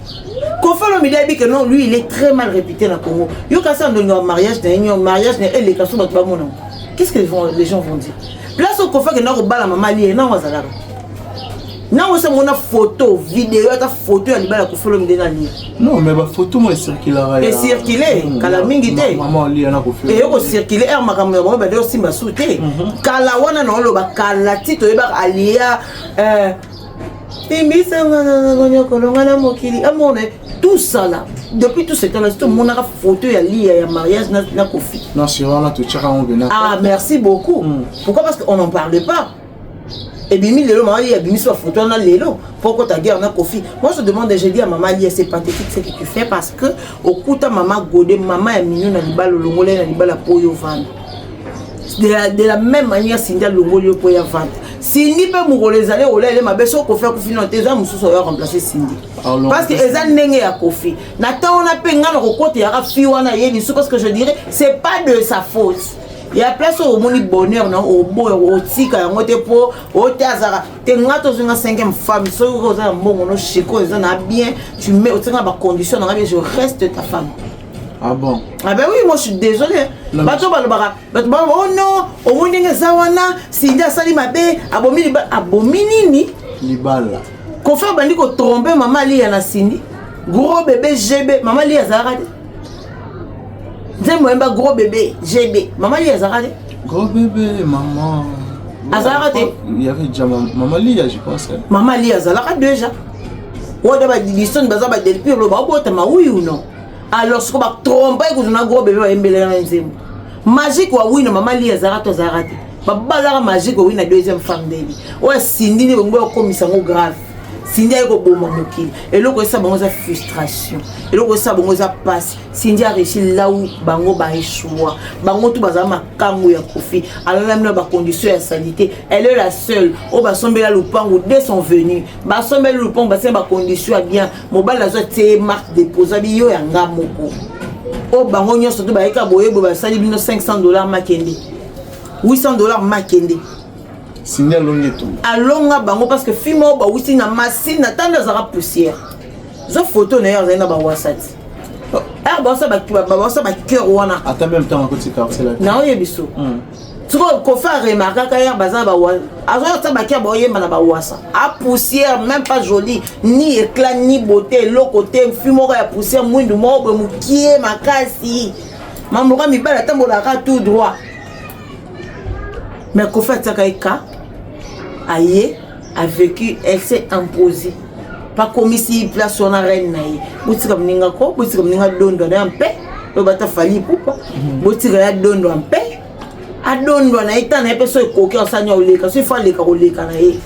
Koffi Olomide a dit que non, lui il est très mal réputé dans le Congo. Yo ka ça dans mariage et les kasso ba mon. Qu'est-ce que les gens vont dire? Place au Koffi que na ko bala mama li na wazala. Non, c'est mon photo, vidéo, ta photo, elle va la couper le midena ni. Non, mais ma photo moi circulera. Et circuler, kala mingi te. Maman li ana ko faire. Et yo circuler er makambo ba ba do simba souté. Kala wana na lo ba kala tito e ba alia Timisa ngana kolonga mokili. Amone tout ça là. Depuis tout ce temps là, c'est mon photo ya lia ya mariage na Kofi. Non, c'est vraiment tout ça on vient. Ah, merci beaucoup. Pourquoi? Parce qu'on n'en parle pas. Et bien, lelo, maman, il y a bien sur la photo, on a lelo. Pourquoi ta guerre, on a Kofi? Moi, je demande, j'ai dit à maman, c'est pathétique ce que tu fais parce que, au coup, ta maman godé, maman est mignonne, elle a le longolé, elle a pour y vendre. De la même manière, Cindy a le longolé pour y vendre. Cindy peut mourir les années, ou là, elle m'a besoin qu'on fait Kofi, non, tes hommes, nous sommes remplacer Cindy. Parce que les années à Kofi. Nathan, on a payé un côté, il y a fille, on a yé, parce que je dirais, c'est pas de sa faute. Il y a place au moni bonheur non au beau au tika yango te po au tazara te ngato zinga 5e femme so ko za mbongo no chiko za na bien tu mets au tika ba condition na bien je reste ta femme. Ah bon? Ah ben oui, moi je suis désolé. Bato balobara bato ba oh non au moni ngeza wana sinda sali mabe abomini ni libala ko faire bandi ko tromper maman li ya na Cindy gros bébé GB maman li ya zarade. J'aime un gros bébé, GB. Maman, il y a Azarate. Gros bébé, maman. Azarate. Il y avait déjà maman Lia, je pense. Maman Lia, Azarate déjà. Ou d'abord, il dit son bazar, depuis le bas, oui ou non. Alors, ce qu'on va tromper, que vous avez un gros bébé, un bébé, magique ou oui, non, maman Lia, Azarate. Bazar magique ou oui, la deuxième femme d'elle. Ouais, Cindy, on va comme ça, grave. Cindy a eu un bon mokili. Et là, ça a une frustration. Et là, ça a une passe. Cindy a réussi là où bango ba échoua. Bango tout bazama kango ya Kofi. Alors même dans les conditions de sanité, elle est la seule. Au bas sombe la loupang ou dès sont venus. Bas sombe la loupang bas ba condition bien. Mobile la zote marque déposée bio ya ngamoko. Au bango nyo surtout ba eka boye bo ba sali bino $500 makende. $800 makende. Cindy a longué tout. Alonga bango parce que fimo ba wisi na machine na tanda zara poussière. Zo photo na ya na ba WhatsApp. Er ba sa ba cœur wana. À même temps à côté quartier là. Na oye biso. Tu ko fa remarquer ka ya baza ba wa. Azo ta ba kia ba oye na ba WhatsApp. A poussière même pas jolie, ni éclat ni beauté, l'autre côté fimo ya poussière mwindu mo bo mukie makasi. Mamora mi bala tambola ka tout droit. Mais qu'au fait ça ka Aïe a vécu, elle s'est imposée. Pas comme ici, place sur la reine. Bouti comme ninga ko, bouti comme ninga dondo en paix. Le bata fali poupa. Bouti comme dondo en paix. A dondo na ita na personne coquille en sanya oleka. Si faut leka oleka na ye.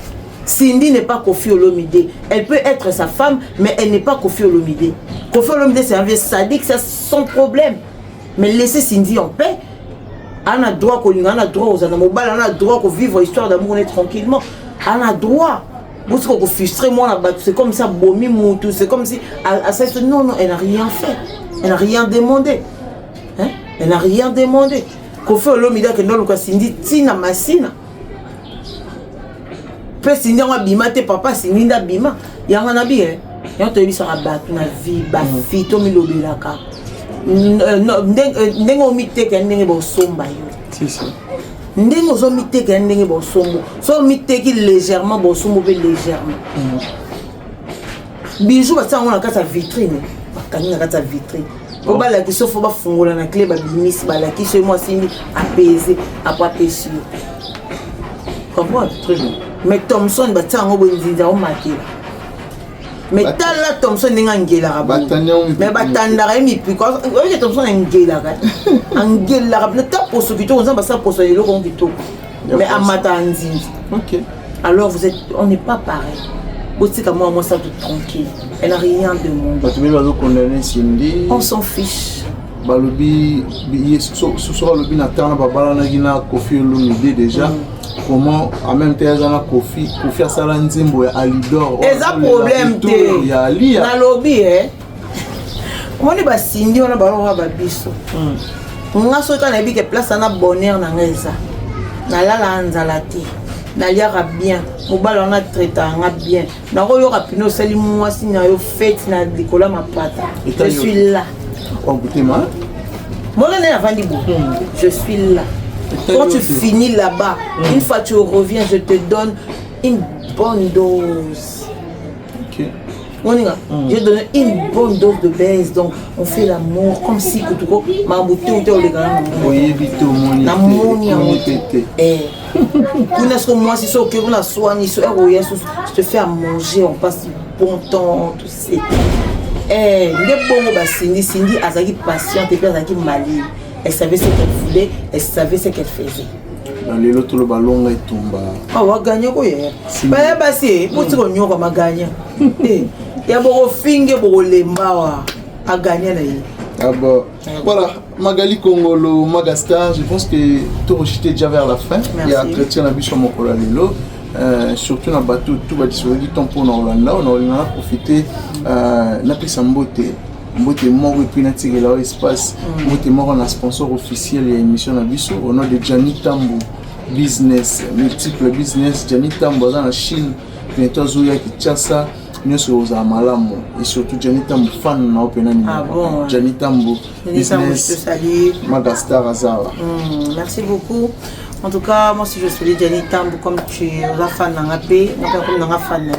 Cindy n'est pas Kofi Olomide. Elle peut être sa femme, mais elle n'est pas Kofi Olomide. Kofi Olomide c'est un vieux sadique, c'est son problème. Mais laissez Cindy en paix. On a droit qu'on a droit aux animaux, on a droit qu'on vive l'histoire d'amour tranquillement. On a droit. Vous savez qu'on frustrer moi c'est comme ça, bomi moutou, c'est comme si non, elle n'a rien fait. Elle n'a rien demandé. Hein? Elle n'a rien demandé. Qu'on fait l'homme que nous Cindy tina masina. Peut Cindy on bima te papa Cindy na bima. Il y a un habit hein. Il y a un habit sur la batte na vie, ba fito mi lobelaka. Ndenge omiteke ndenge bosomba yo. Si si. Ndenge ozomiteke ndenge bosombo. So miteki légèrement bosombo pe légèrement. Bijou ba tsanga na kata vitrine. Bakani na kata vitrine. Ko bala ki so fo ba fungola na clé ba bimisi bala ki chez moi Cindy apaiser après péché. Comprends? Très bien. Mais Thompson ba tsanga bo nzinza o makela. Mais tala Thompson ninga ngela rabu. Mais batanda mi piko. Oui Thompson ngela ka. Ngela ka na ta poso kito on ça poso yelo ko kito. Mais amata nzinzi. OK. Alors on n'est pas pareil. Aussi comme moi ça tout tranquille. Elle n'a rien demandé. Tu veux pas condamner Cindy? On s'en fiche. Balobi sur le bin attend babala na gina Kofi Olomide déjà. Comment en même temps à Kofi a sala nzembo ya Alidor. Et ça problème te ya Ali na lobby hein. On est ba Cindy on a ba biso. Nga so kana bi ke place na bonheur na ngeza. Na la nzala te. Na liara bien. Mobala on a traité nga bien. Na ko yo rapino sali moi si na yo fête na dikola ma pata. Je suis là. On goûter mal. Moi là avant du bout. Je suis là. Quand tu finis là-bas, une fois tu reviens, je te donne une bonne dose. Ok. J'ai donné une bonne dose de baise, donc on fait l'amour comme si tout ma bouteille ou les gars. Oui, vite au monde. La moni en pété. Moi, si c'est ok, on a soigné, je te fais à manger, on passe bon temps, tout ça. Les bons, Cindy, Azaki patiente et puis Azaki maligne. Elle savait ce qu'elle voulait, elle savait ce qu'elle faisait. Dans les lots, le ballon est tombé. Ah, on va gagner quoi? Bah, c'est pour te gagner, on va gagner. Il y a beaucoup de filles pour les mains à gagner. Ah bon. Voilà, Magali Kongolo, Magastar, je pense que tout rejeté déjà vers la fin. Merci. Il y a Chrétien Nabicho Mokola Lelo. Surtout dans le bateau, tout va disponible du temps pour Orlando. On a profité n'a plus sa beauté. Mbote mort et puis natiré là espace. Mbote mort en sponsor officiel et émission Nabicho au nom de Gianni Tambo business, multiple business. Gianni Tambo dans la Chine, bientôt Zoya Kinshasa. Nous sommes à Malamo et surtout Gianni Tambo fan na open ani. Ah bon. Gianni Tambo business. Magastar Azara. Merci beaucoup. En tout cas, moi si je suis Gianni Tambo comme tu es un fan d'un AP, comme un fan de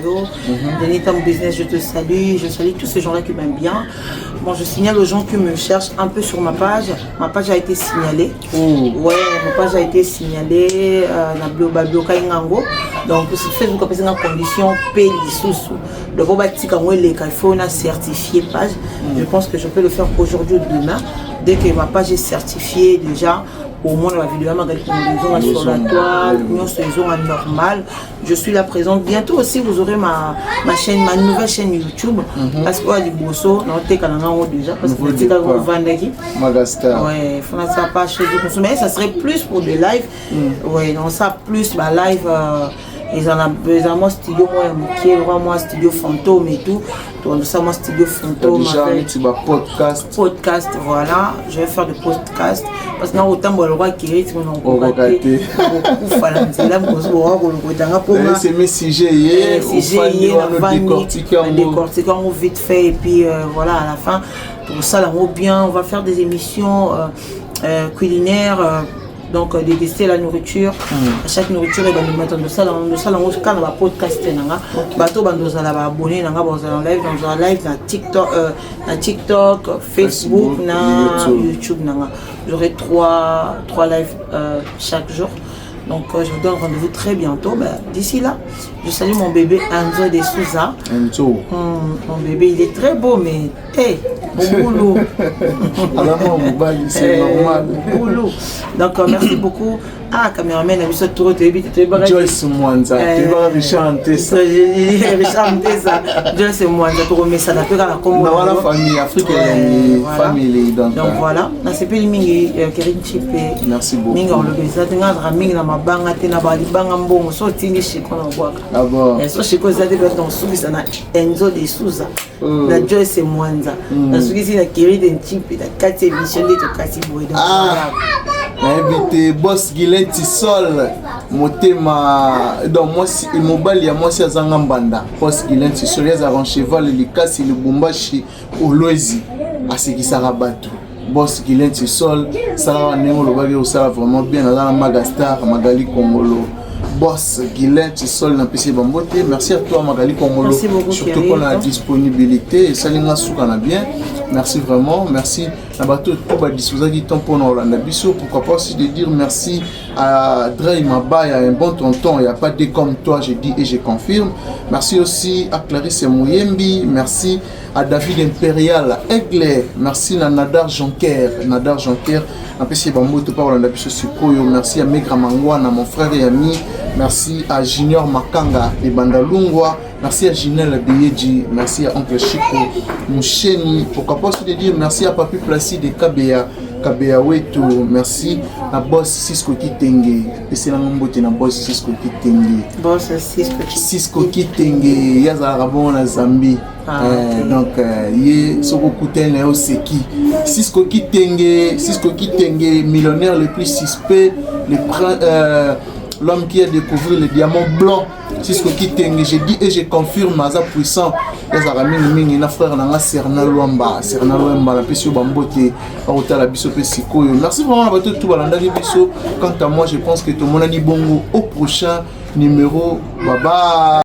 Gianni Tambo business, je te salue. Je salue tous ces gens-là qui m'aiment bien. Bon, je signale aux gens qui me cherchent un peu sur ma page. Ma page a été signalée. Ouais, ma page a été signalée dans Bloka Ingango. Donc, si Facebook a besoin de conditions, paye sous. Le Bobatik il faut une certifié page. Je pense que je peux le faire aujourd'hui ou demain. Dès que ma page est certifiée déjà, au moins la vidéo sur la toile, normal. Je suis là présente. Bientôt aussi vous aurez ma chaîne, ma nouvelle chaîne YouTube. Parce que du bosso, déjà parce que c'est quand vous vendez Magastar. Ouais, faut ça pas chez vous consommer. Ça serait plus pour des lives. Ouais, non ça plus ma live. Ils en ont moi studio moi studio fantôme et tout. Donc ça moi studio fantôme. Déjà podcast voilà. Je vais faire des podcasts parce que autant bon le roi qui est on c'est mes sujets décortiquer vite fait et puis voilà à la fin pour ça là bien on va faire des émissions culinaires. Donc déguster la nourriture, chaque nourriture est dans le matin de ça dans quand on va podcaster nanga bateau bandoza la abonné nanga dans live na TikTok, Facebook na YouTube nanga. J'aurai trois lives chaque jour. Donc je vous donne rendez-vous très bientôt. D'ici là, je salue mon bébé Enzo de Souza. Enzo. Mon bébé, il est très beau, mais hey, bon boulot. C'est normal. Boulot. Donc merci beaucoup. Ah, caméraman, a vu ça tout Joyce Mwanza, tu vas chanter ça. Joyce Mwanza, tu remets ça dans la Congo. Dans la famille africaine, famille. Donc voilà, c'est plus mingi Kerin Chipe. Merci beaucoup. Mingi on le beza, tu as mingi na mabanga te na bali banga mbongo, so tini shiko na bwaka. Ah bon. So shiko za de dans Souza na Enzo de Souza. Na Joyce Mwanza. Na Souza na Kerin Chipe, na 4 émissions de Kati Boy. Ah. Invité boss Guilain Tissol motema donc moi si mobile ya moi si azanga mbanda boss Guilain Tissol ya za cheval likasi Lubumbashi Olwezi asekisa rabatu boss Guilain Tissol ça néo le bagage ça vraiment bien dans Magastar Magali Kongolo boss Guilain Tissol na PC Bambote. Merci à toi Magali Kongolo. Merci beaucoup, surtout pour la disponibilité et ça linga soukana bien. Merci vraiment, merci à bateau tout bas disposer du temps pour nous la biso. Pourquoi pas aussi de dire merci à Dre Mabaya, un bon tonton, il n'y a pas de comme toi, je dis et je confirme. Merci aussi à Clarisse Mouyembi, merci à David Impérial, Aigle, merci à Nadar Jonker, un peu si Bamboto par la biso Sukoyo, merci à Megra Mangwana, mon frère et ami, merci à Junior Makanga de Bandalungwa. Merci à Ginelle Beyeji, merci à Oncle Chico Moucheni. Pourquoi pas se dire merci à Papi Placide Kabea Weto, merci à Boss Cisco Kitenge. Et c'est la même beauté na Boss Cisco Kitenge. Boss Cisco Kitenge, Yaza Rabon na Zambie. Donc, yé Soko Kouten et Oseki. Cisco Kitenge, millionnaire le plus suspect, l'homme qui a découvert le diamant blanc. Cisco Kitenge, j'ai dit et je confirme, Maza puissant. Les Aramini, na frère Nanga Serna Luamba, la Pessio Bambote, Arota la Bisso Pessiko. Merci vraiment à tout Balanda Bisso. Quant à moi, je pense que tout le monde a dit bongo au prochain numéro. Bye bye.